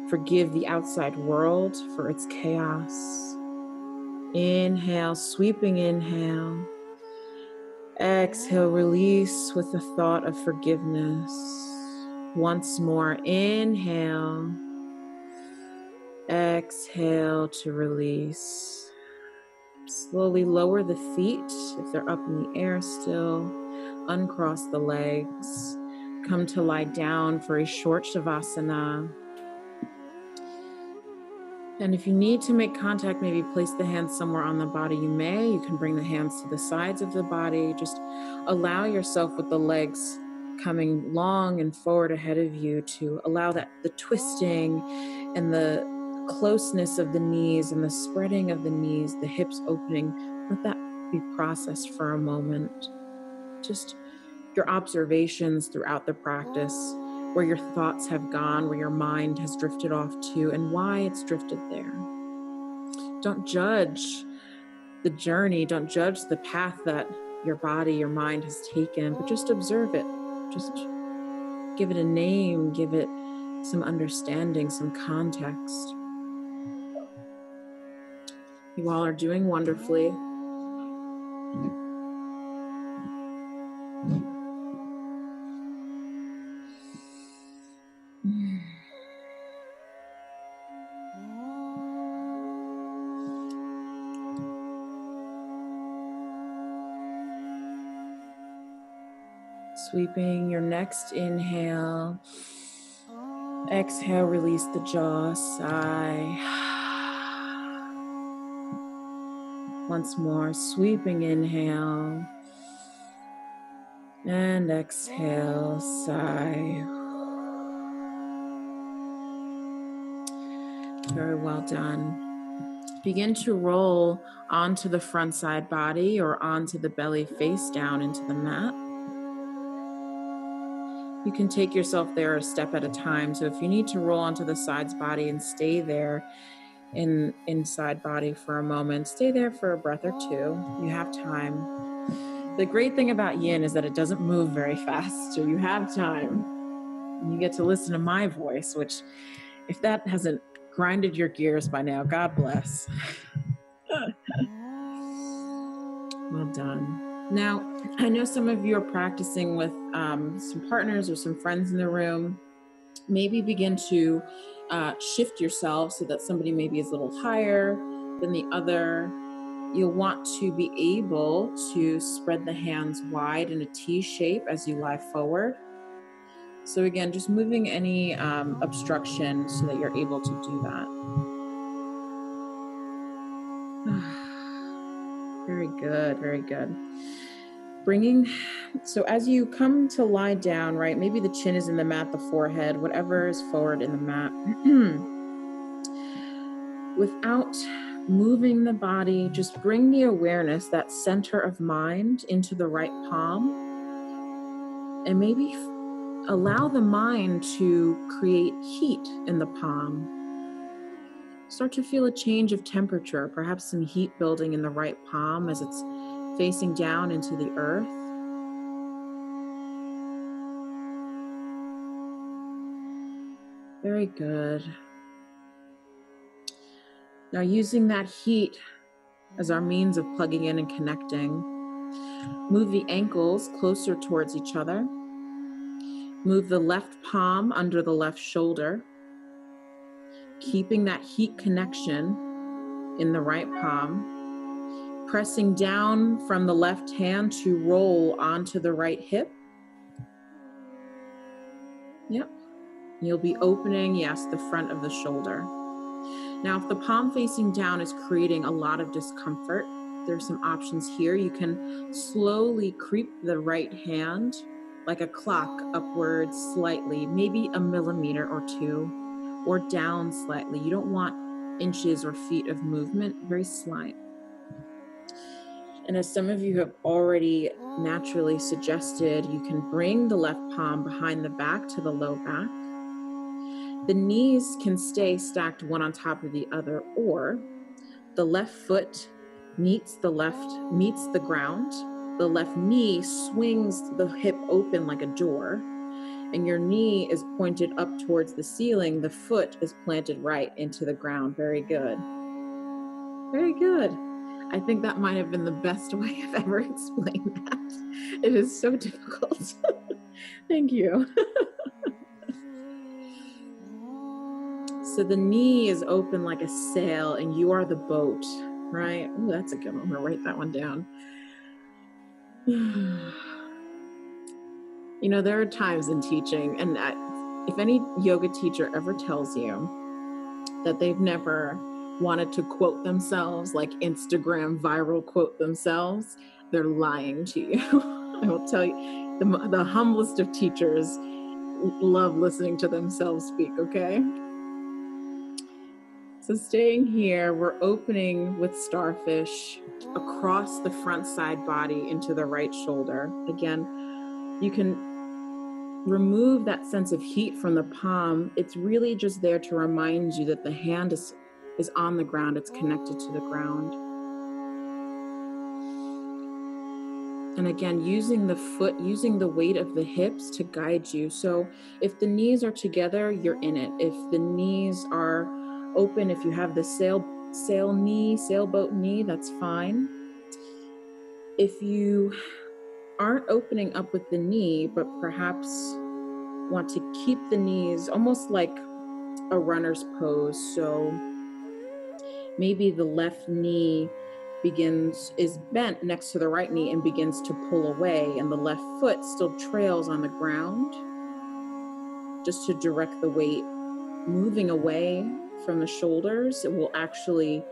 forgive the outside world for its chaos. Inhale, sweeping inhale. Exhale, release with the thought of forgiveness. Once more, inhale. Exhale to release. Slowly lower the feet if they're up in the air still. Uncross the legs. Come to lie down for a short shavasana. And if you need to make contact, maybe place the hands somewhere on the body, you may. You can bring the hands to the sides of the body. Just allow yourself with the legs coming long and forward ahead of you to allow that the twisting and the closeness of the knees and the spreading of the knees, the hips opening, let that be processed for a moment. Just your observations throughout the practice, where your thoughts have gone, where your mind has drifted off to, and why it's drifted there. Don't judge the journey, don't judge the path that your body, your mind has taken, but just observe it. Just give it a name, give it some understanding, some context. You all are doing wonderfully. Sweeping your next inhale. Exhale, release the jaw, sigh. Once more, sweeping inhale and exhale, sigh. Very well done. Begin to roll onto the front side body or onto the belly face down into the mat. You can take yourself there a step at a time. So if you need to roll onto the sides body and stay there in side body for a moment, stay there for a breath or two. You have time. The great thing about yin is that it doesn't move very fast, so you have time. And you get to listen to my voice, which, if that hasn't grinded your gears by now, God bless. Well done. Now, I know some of you are practicing with some partners or some friends in the room. Maybe begin to shift yourself so that somebody maybe is a little higher than the other. You'll want to be able to spread the hands wide in a T shape as you lie forward. So again, just moving any obstruction so that you're able to do that. Very good, very good. So as you come to lie down, right, maybe the chin is in the mat, the forehead, whatever is forward in the mat. Without moving the body, just bring the awareness, that center of mind, into the right palm. And maybe allow the mind to create heat in the palm. Start to feel a change of temperature, perhaps some heat building in the right palm as it's facing down into the earth. Very good. Now, using that heat as our means of plugging in and connecting, move the ankles closer towards each other. Move the left palm under the left shoulder, keeping that heat connection in the right palm. Pressing down from the left hand to roll onto the right hip. Yep. You'll be opening, yes, the front of the shoulder. Now, if the palm facing down is creating a lot of discomfort, there's some options here. You can slowly creep the right hand like a clock upwards slightly, maybe a millimeter or two, or down slightly. You don't want inches or feet of movement, very slight. And as some of you have already naturally suggested, you can bring the left palm behind the back to the low back. The knees can stay stacked one on top of the other, or the left foot meets the ground. The left knee swings the hip open like a door, and your knee is pointed up towards the ceiling. The foot is planted right into the ground. Very good. Very good. I think that might have been the best way I've ever explained that. It is so difficult. Thank you. So the knee is open like a sail and you are the boat, right? Oh, that's a good one. I'm going to write that one down. You know, there are times in teaching, and if any yoga teacher ever tells you that they've never wanted to quote themselves, like Instagram viral quote themselves, they're lying to you. I will tell you, the humblest of teachers love listening to themselves speak, okay? So staying here, we're opening with starfish across the front side body into the right shoulder. Again, you can remove that sense of heat from the palm. It's really just there to remind you that the hand is on the ground. It's connected to the ground. And again, using the foot, using the weight of the hips to guide you. So if the knees are together, you're in it. If the knees are open, if you have the sailboat knee, that's fine. If you aren't opening up with the knee, but perhaps want to keep the knees almost like a runner's pose. So maybe the left knee is bent next to the right knee and begins to pull away, and the left foot still trails on the ground, just to direct the weight moving away from the shoulders. It will actually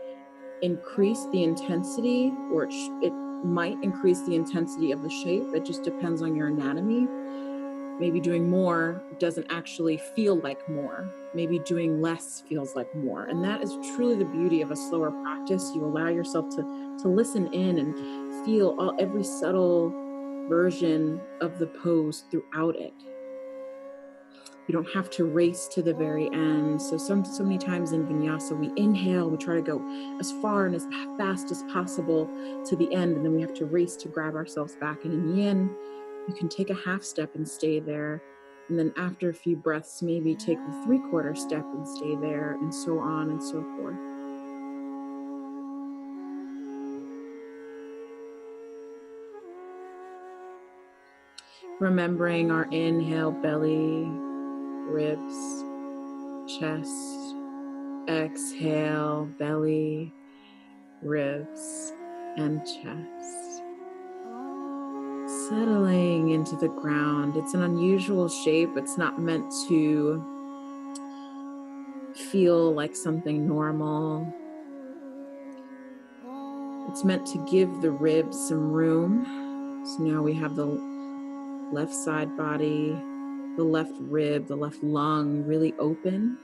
increase the intensity, or it might increase the intensity of the shape. It just depends on your anatomy. Maybe doing more doesn't actually feel like more. Maybe doing less feels like more. And that is truly the beauty of a slower practice. You allow yourself to listen in and feel every subtle version of the pose throughout it. You don't have to race to the very end. So many times in vinyasa, we inhale, we try to go as far and as fast as possible to the end, and then we have to race to grab ourselves back. And in yin, you can take a half step and stay there. And then after a few breaths, maybe take the 3/4 step and stay there, and so on and so forth. Remembering our inhale, belly, ribs, chest. Exhale, belly, ribs, and chest. Settling into the ground. It's an unusual shape. It's not meant to feel like something normal. It's meant to give the ribs some room. So now we have the left side body, the left rib, the left lung really open,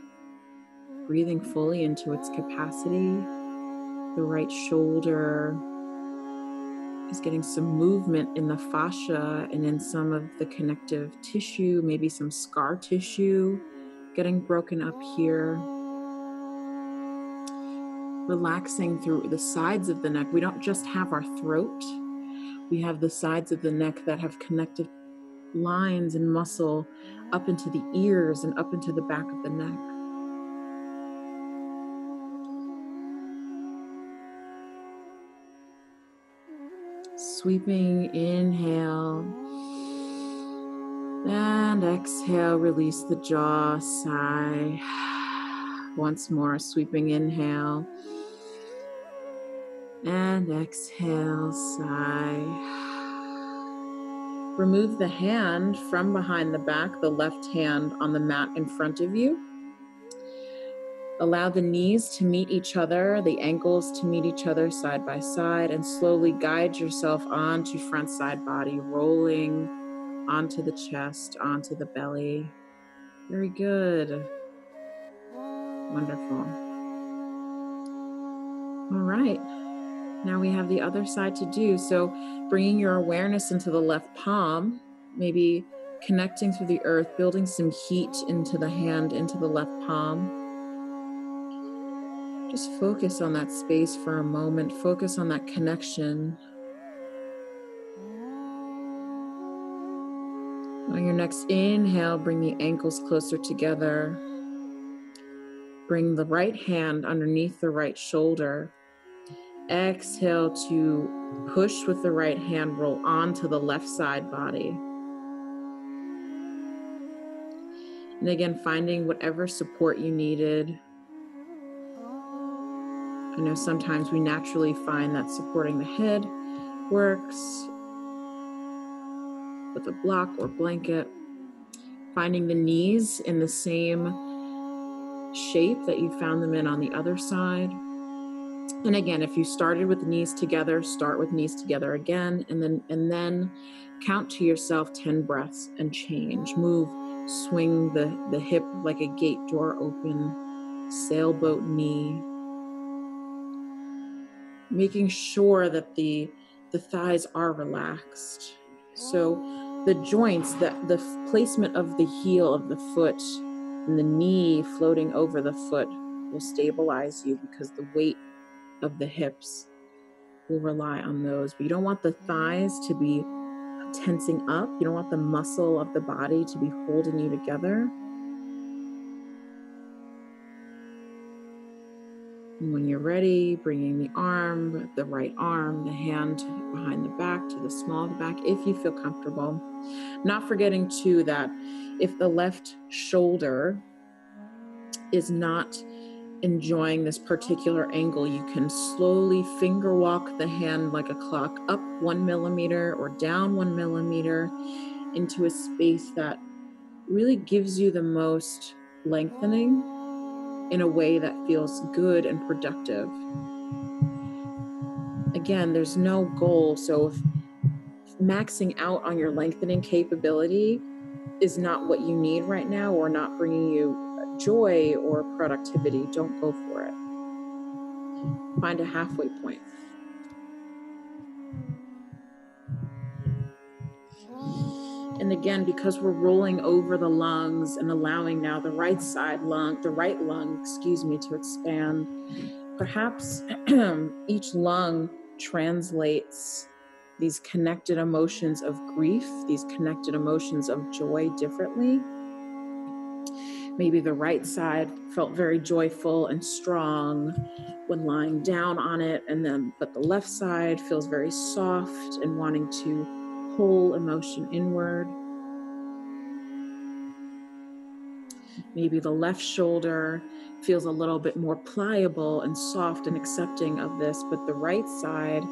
breathing fully into its capacity. The right shoulder is getting some movement in the fascia and in some of the connective tissue, maybe some scar tissue getting broken up here. Relaxing through the sides of the neck. We don't just have our throat. We have the sides of the neck that have connective lines and muscle up into the ears and up into the back of the neck. Sweeping inhale and exhale, release the jaw, sigh. Once more, sweeping inhale and exhale, sigh. Remove the hand from behind the back, the left hand on the mat in front of you. Allow the knees to meet each other, the ankles to meet each other side by side, and slowly guide yourself onto front side body, rolling onto the chest, onto the belly. Very good. Wonderful. All right. Now we have the other side to do. So bringing your awareness into the left palm, maybe connecting through the earth, building some heat into the hand, into the left palm. Just focus on that space for a moment. Focus on that connection. On your next inhale, bring the ankles closer together. Bring the right hand underneath the right shoulder. Exhale to push with the right hand, roll onto the left side body. And again, finding whatever support you needed. I know sometimes we naturally find that supporting the head works with a block or blanket. Finding the knees in the same shape that you found them in on the other side. And again, if you started with the knees together, start with knees together again, and then count to yourself 10 breaths and change. Move, swing the hip like a gate door open, sailboat knee. Making sure that the thighs are relaxed. So the joints, the placement of the heel of the foot and the knee floating over the foot will stabilize you, because the weight of the hips will rely on those. But you don't want the thighs to be tensing up. You don't want the muscle of the body to be holding you together. And when you're ready, bringing the arm, the right arm, the hand behind the back to the small of the back, if you feel comfortable. Not forgetting too that if the left shoulder is not enjoying this particular angle, you can slowly finger walk the hand like a clock up 1 millimeter or down 1 millimeter into a space that really gives you the most lengthening in a way that feels good and productive. again, there's no goal. So if maxing out on your lengthening capability is not what you need right now, or not bringing you joy or productivity, don't go for it. Find a halfway point. And again, because we're rolling over the lungs and allowing now the right lung, to expand, perhaps each lung translates these connected emotions of grief, these connected emotions of joy differently. Maybe the right side felt very joyful and strong when lying down on it, but the left side feels very soft and wanting to pull emotion inward. Maybe the left shoulder feels a little bit more pliable and soft and accepting of this, but the right side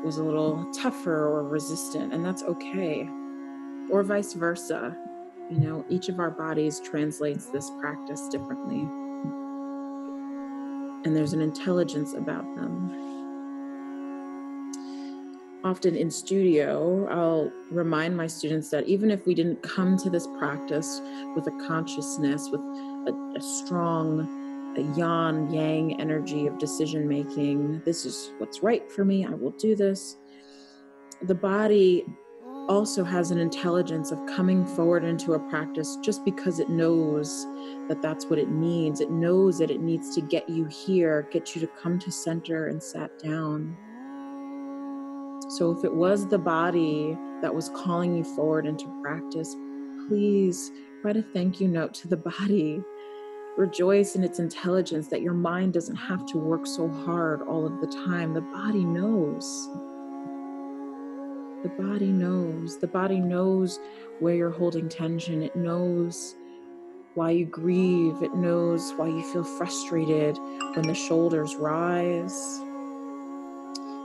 was a little tougher or resistant, and that's okay. Or vice versa. Each of our bodies translates this practice differently. And there's an intelligence about them. Often in studio, I'll remind my students that even if we didn't come to this practice with a consciousness, with a strong yang energy of decision making, this is what's right for me, I will do this. The body also has an intelligence of coming forward into a practice just because it knows that that's what it needs. It knows that it needs to get you here, get you to come to center and sat down. So if it was the body that was calling you forward into practice, please write a thank you note to the body. Rejoice in its intelligence that your mind doesn't have to work so hard all of the time. The body knows. The body knows. The body knows where you're holding tension. It knows why you grieve. It knows why you feel frustrated when the shoulders rise.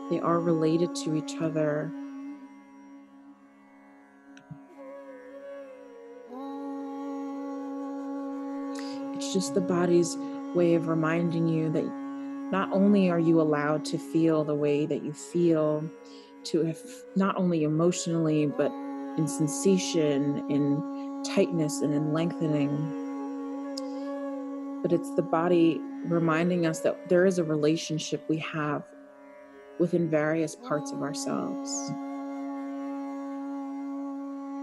They are related to each other. It's just the body's way of reminding you that not only are you allowed to feel the way that you feel, not only emotionally, but in sensation, in tightness, and in lengthening. But it's the body reminding us that there is a relationship we have within various parts of ourselves.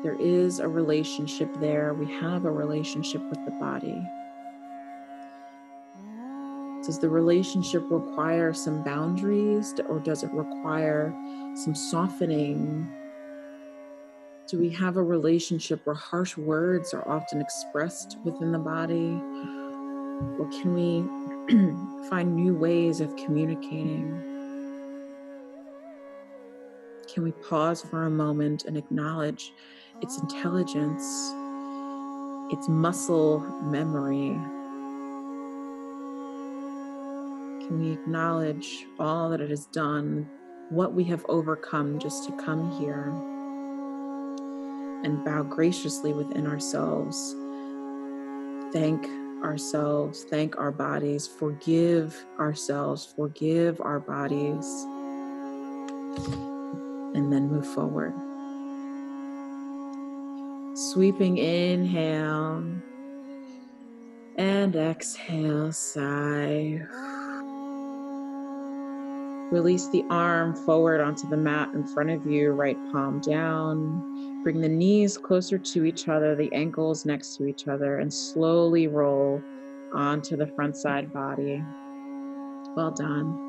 There is a relationship there. We have a relationship with the body. Does the relationship require some boundaries, or does it require some softening? Do we have a relationship where harsh words are often expressed within the body? Or can we find new ways of communicating? Can we pause for a moment and acknowledge its intelligence, its muscle memory? Can we acknowledge all that it has done, what we have overcome just to come here, and bow graciously within ourselves? Thank ourselves, thank our bodies, forgive ourselves, forgive our bodies, and then move forward. Sweeping inhale and exhale, sigh. Release the arm forward onto the mat in front of you, right palm down. Bring the knees closer to each other, the ankles next to each other, and slowly roll onto the front side body. Well done.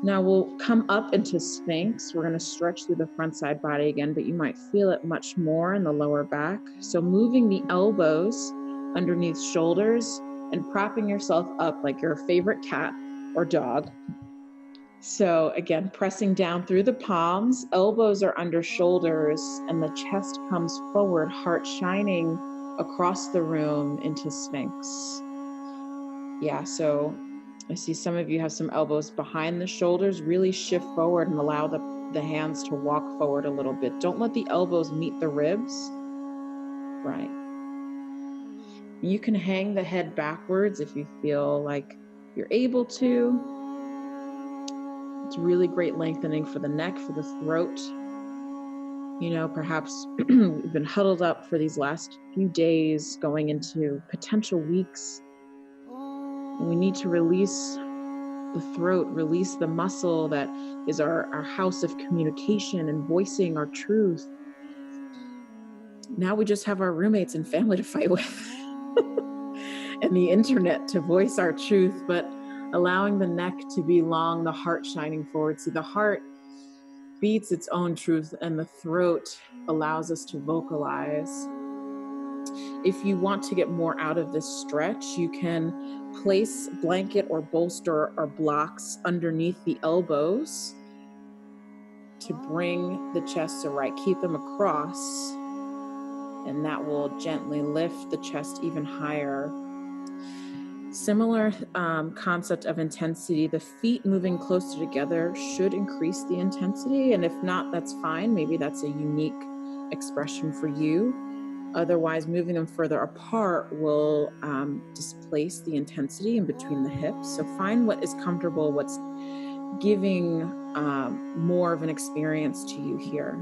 Now we'll come up into Sphinx. We're going to stretch through the front side body again, but you might feel it much more in the lower back. So moving the elbows underneath shoulders and propping yourself up like your favorite cat or dog. So again, pressing down through the palms, elbows are under shoulders, and the chest comes forward, heart shining across the room into Sphinx. Yeah, so I see some of you have some elbows behind the shoulders. Really shift forward and allow the hands to walk forward a little bit. Don't let the elbows meet the ribs. Right. You can hang the head backwards if you feel like you're able to. It's really great lengthening for the neck, for the throat. Perhaps we've been huddled up for these last few days, going into potential weeks. And we need to release the throat, release the muscle that is our house of communication and voicing our truth. Now we just have our roommates and family to fight with and the internet to voice our truth, but allowing the neck to be long, the heart shining forward. See, the heart beats its own truth and the throat allows us to vocalize. If you want to get more out of this stretch, you can place blanket or bolster or blocks underneath the elbows to bring the chest to right. Keep them across, and that will gently lift the chest even higher. Similar concept of intensity. The feet moving closer together should increase the intensity, and if not, that's fine. Maybe that's a unique expression for you. Otherwise, moving them further apart will displace the intensity in between the hips. So find what is comfortable, what's giving more of an experience to you here.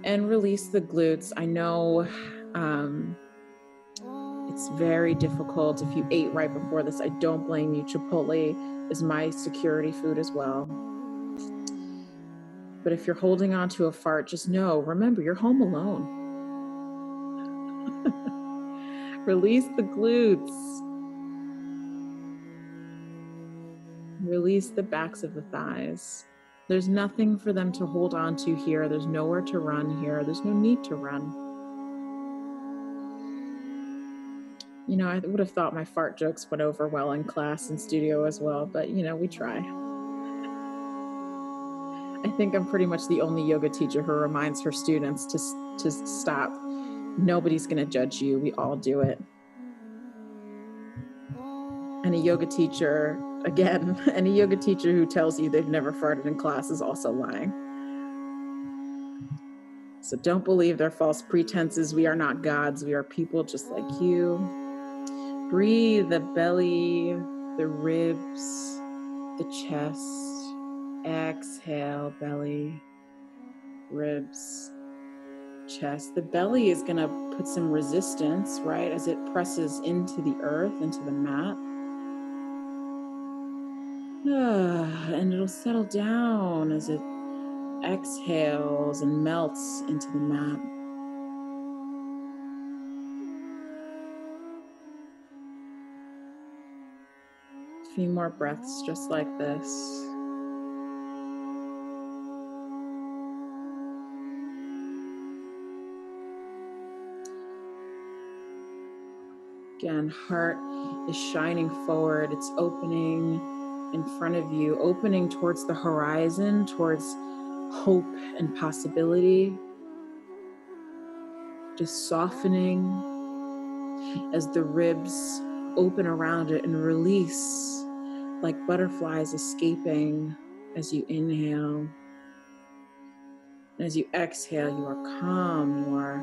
And release the glutes. I know it's very difficult. If you ate right before this, I don't blame you. Chipotle is my security food as well. But if you're holding on to a fart, just remember, you're home alone. Release the glutes. Release the backs of the thighs. There's nothing for them to hold on to here. There's nowhere to run here. There's no need to run. I would have thought my fart jokes went over well in class and studio as well, but we try. I think I'm pretty much the only yoga teacher who reminds her students to stop. Nobody's going to judge you. We all do it. And a yoga teacher who tells you they've never farted in class is also lying. So don't believe their false pretenses. We are not gods. We are people just like you. Breathe the belly, the ribs, the chest. Exhale, belly, ribs, chest. The belly is going to put some resistance, right, as it presses into the earth, into the mat. And it'll settle down as it exhales and melts into the mat. A few more breaths just like this. Again, heart is shining forward. It's opening in front of you, opening towards the horizon, towards hope and possibility. Just softening as the ribs open around it and release like butterflies escaping as you inhale. And as you exhale, you are calm, you are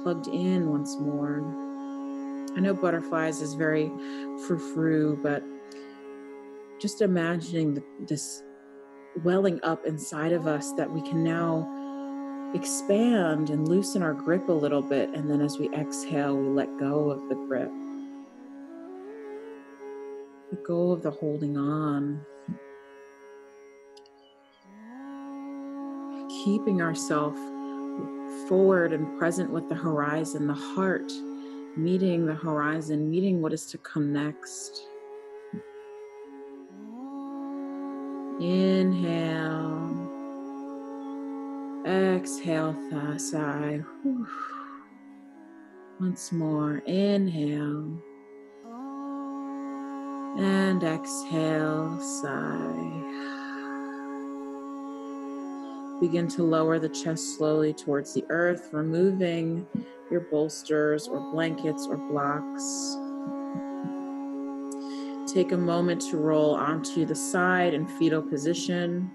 plugged in once more. I know butterflies is very frou-frou, but just imagining this welling up inside of us that we can now expand and loosen our grip a little bit. And then as we exhale, we let go of the grip. Let go of the holding on. Keeping ourselves forward and present with the horizon, the heart meeting the horizon, meeting what is to come next. Inhale. Exhale, sigh. Once more, inhale. And exhale, sigh. Begin to lower the chest slowly towards the earth, removing your bolsters or blankets or blocks. Take a moment to roll onto the side in fetal position.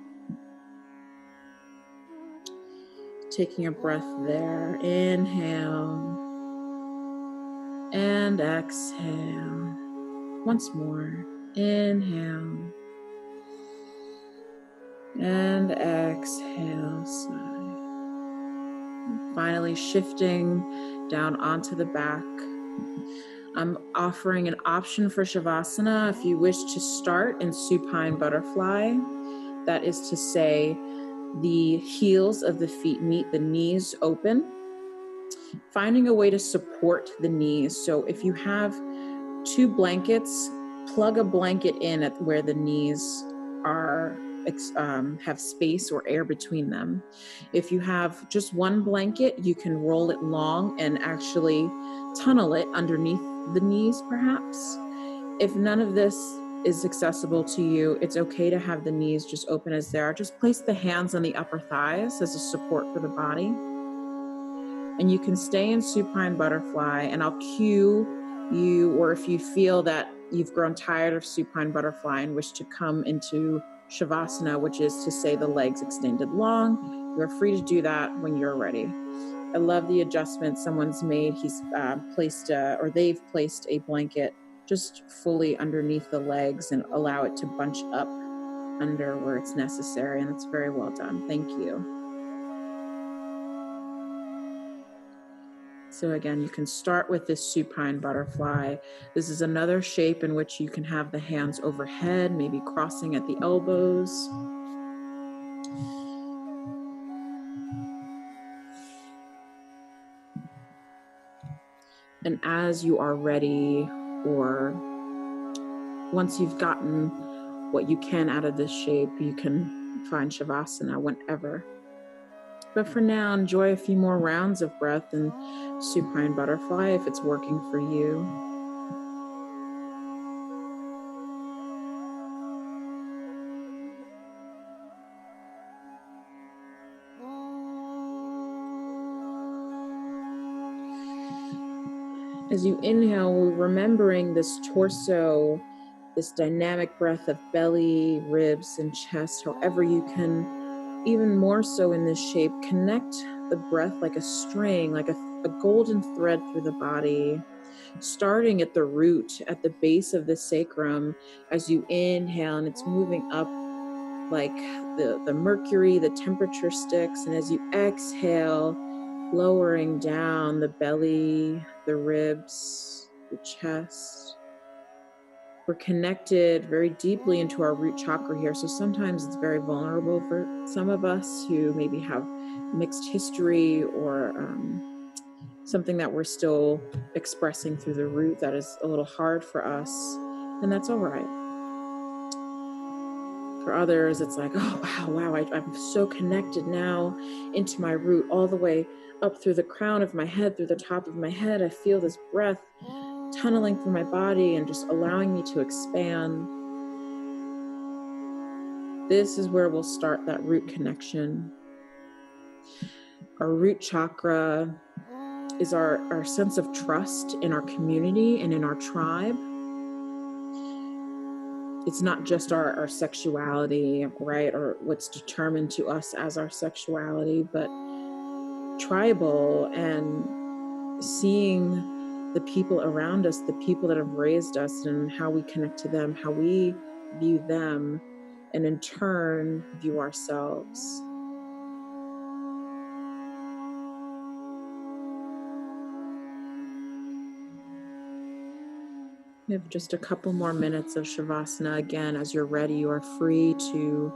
Taking a breath there. Inhale and exhale. Once more, inhale and exhale, sigh. Finally shifting down onto the back. I'm offering an option for Shavasana if you wish to start in supine butterfly. That is to say, the heels of the feet meet the knees open. Finding a way to support the knees. So if you have 2 blankets, plug a blanket in at where the knees are, have space or air between them. If you have just 1 blanket, you can roll it long and actually tunnel it underneath the knees, perhaps. If none of this is accessible to you, it's okay to have the knees just open as they are. Just place the hands on the upper thighs as a support for the body. And you can stay in supine butterfly, and I'll cue you, or if you feel that you've grown tired of supine butterfly and wish to come into Shavasana, which is to say the legs extended long, you're free to do that when you're ready. I love the adjustment someone's made. He's they've placed a blanket just fully underneath the legs and allow it to bunch up under where it's necessary, and it's very well done. Thank you. So again, you can start with this supine butterfly. This is another shape in which you can have the hands overhead, maybe crossing at the elbows. And as you are ready, or once you've gotten what you can out of this shape, you can find Shavasana whenever. But for now, enjoy a few more rounds of breath in supine butterfly if it's working for you. As you inhale, remembering this torso, this dynamic breath of belly, ribs, and chest, however you can, even more so in this shape, connect the breath like a string, like a golden thread through the body, starting at the root, at the base of the sacrum as you inhale, and it's moving up like the mercury, the temperature sticks, and as you exhale, lowering down the belly, the ribs, the chest. We're connected very deeply into our root chakra here. So sometimes it's very vulnerable for some of us who maybe have mixed history or something that we're still expressing through the root that is a little hard for us. And that's all right. For others, it's like, oh, wow, I'm so connected now into my root, all the way up through the crown of my head, through the top of my head. I feel this breath tunneling through my body and just allowing me to expand. This is where we'll start that root connection. Our root chakra is our sense of trust in our community and in our tribe. It's not just our sexuality, right, or what's determined to us as our sexuality, but tribal and seeing the people around us, the people that have raised us, and how we connect to them, how we view them, and in turn view ourselves. We have just a couple more minutes of Shavasana. Again, as you're ready, you are free to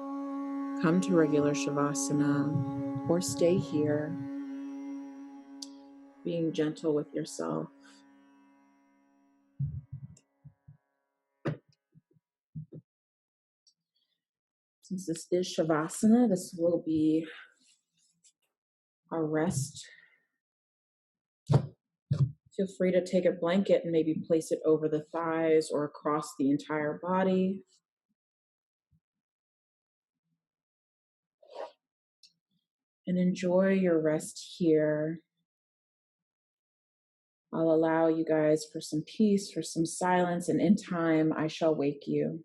come to regular Shavasana or stay here, being gentle with yourself. Since this is Shavasana, this will be our rest. Feel free to take a blanket and maybe place it over the thighs or across the entire body. And enjoy your rest here. I'll allow you guys for some peace, for some silence, and in time, I shall wake you.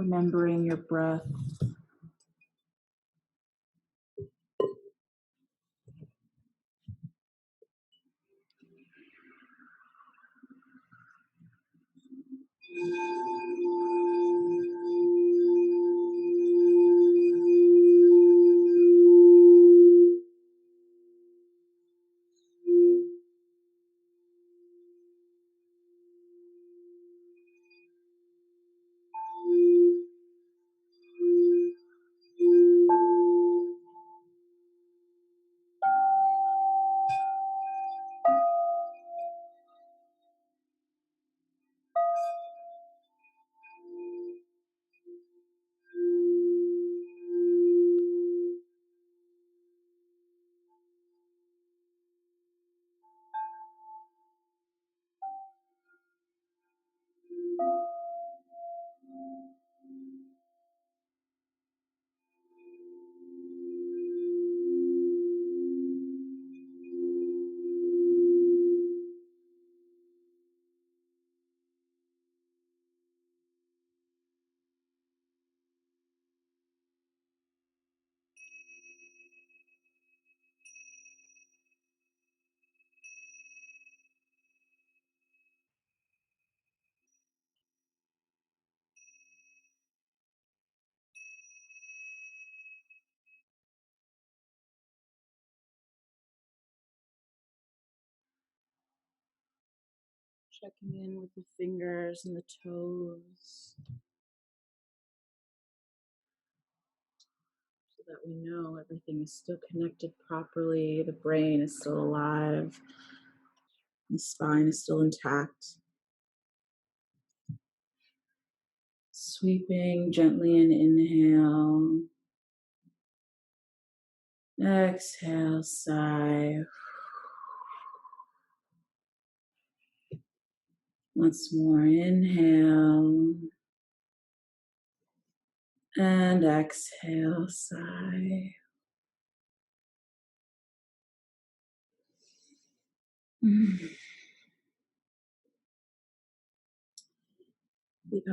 remembering your breath. Checking in with the fingers and the toes so that we know everything is still connected properly, the brain is still alive, the spine is still intact. Sweeping gently in inhale. Exhale, sigh. Once more, inhale. And exhale, sigh. The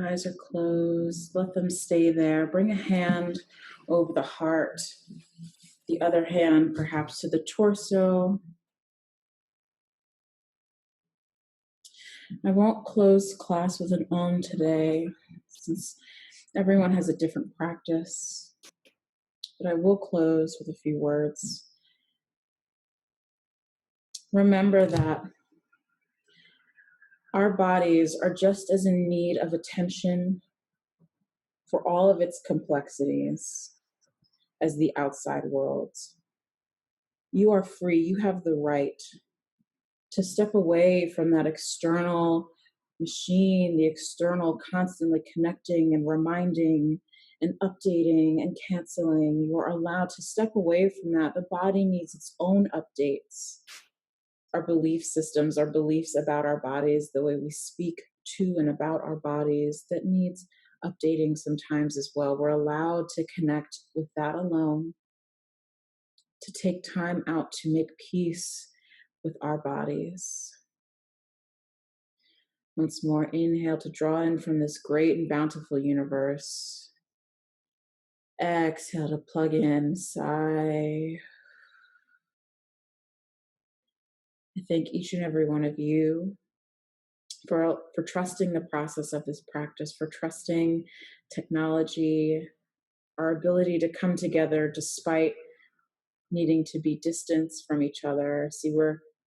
eyes are closed. Let them stay there. Bring a hand over the heart. The other hand perhaps to the torso. I won't close class with an Om today, since everyone has a different practice. But I will close with a few words. Remember that our bodies are just as in need of attention for all of its complexities as the outside world. You are free. You have the right to step away from that external machine, the external constantly connecting and reminding and updating and canceling. You are allowed to step away from that. The body needs its own updates. Our belief systems, our beliefs about our bodies, the way we speak to and about our bodies, that needs updating sometimes as well. We're allowed to connect with that alone, to take time out to make peace with our bodies. Once more, inhale to draw in from this great and bountiful universe. Exhale to plug in, sigh. I thank each and every one of you for trusting the process of this practice, for trusting technology, our ability to come together despite needing to be distanced from each other. See,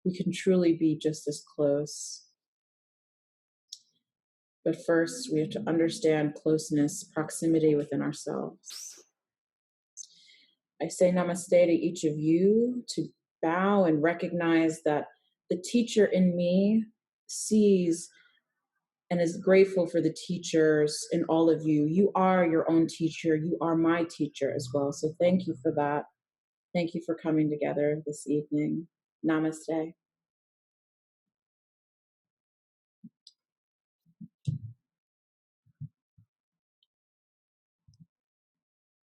we can truly be just as close. But first, we have to understand closeness, proximity within ourselves. I say namaste to each of you, to bow and recognize that the teacher in me sees and is grateful for the teachers in all of you. You are your own teacher. You are my teacher as well. So thank you for that. Thank you for coming together this evening. Namaste.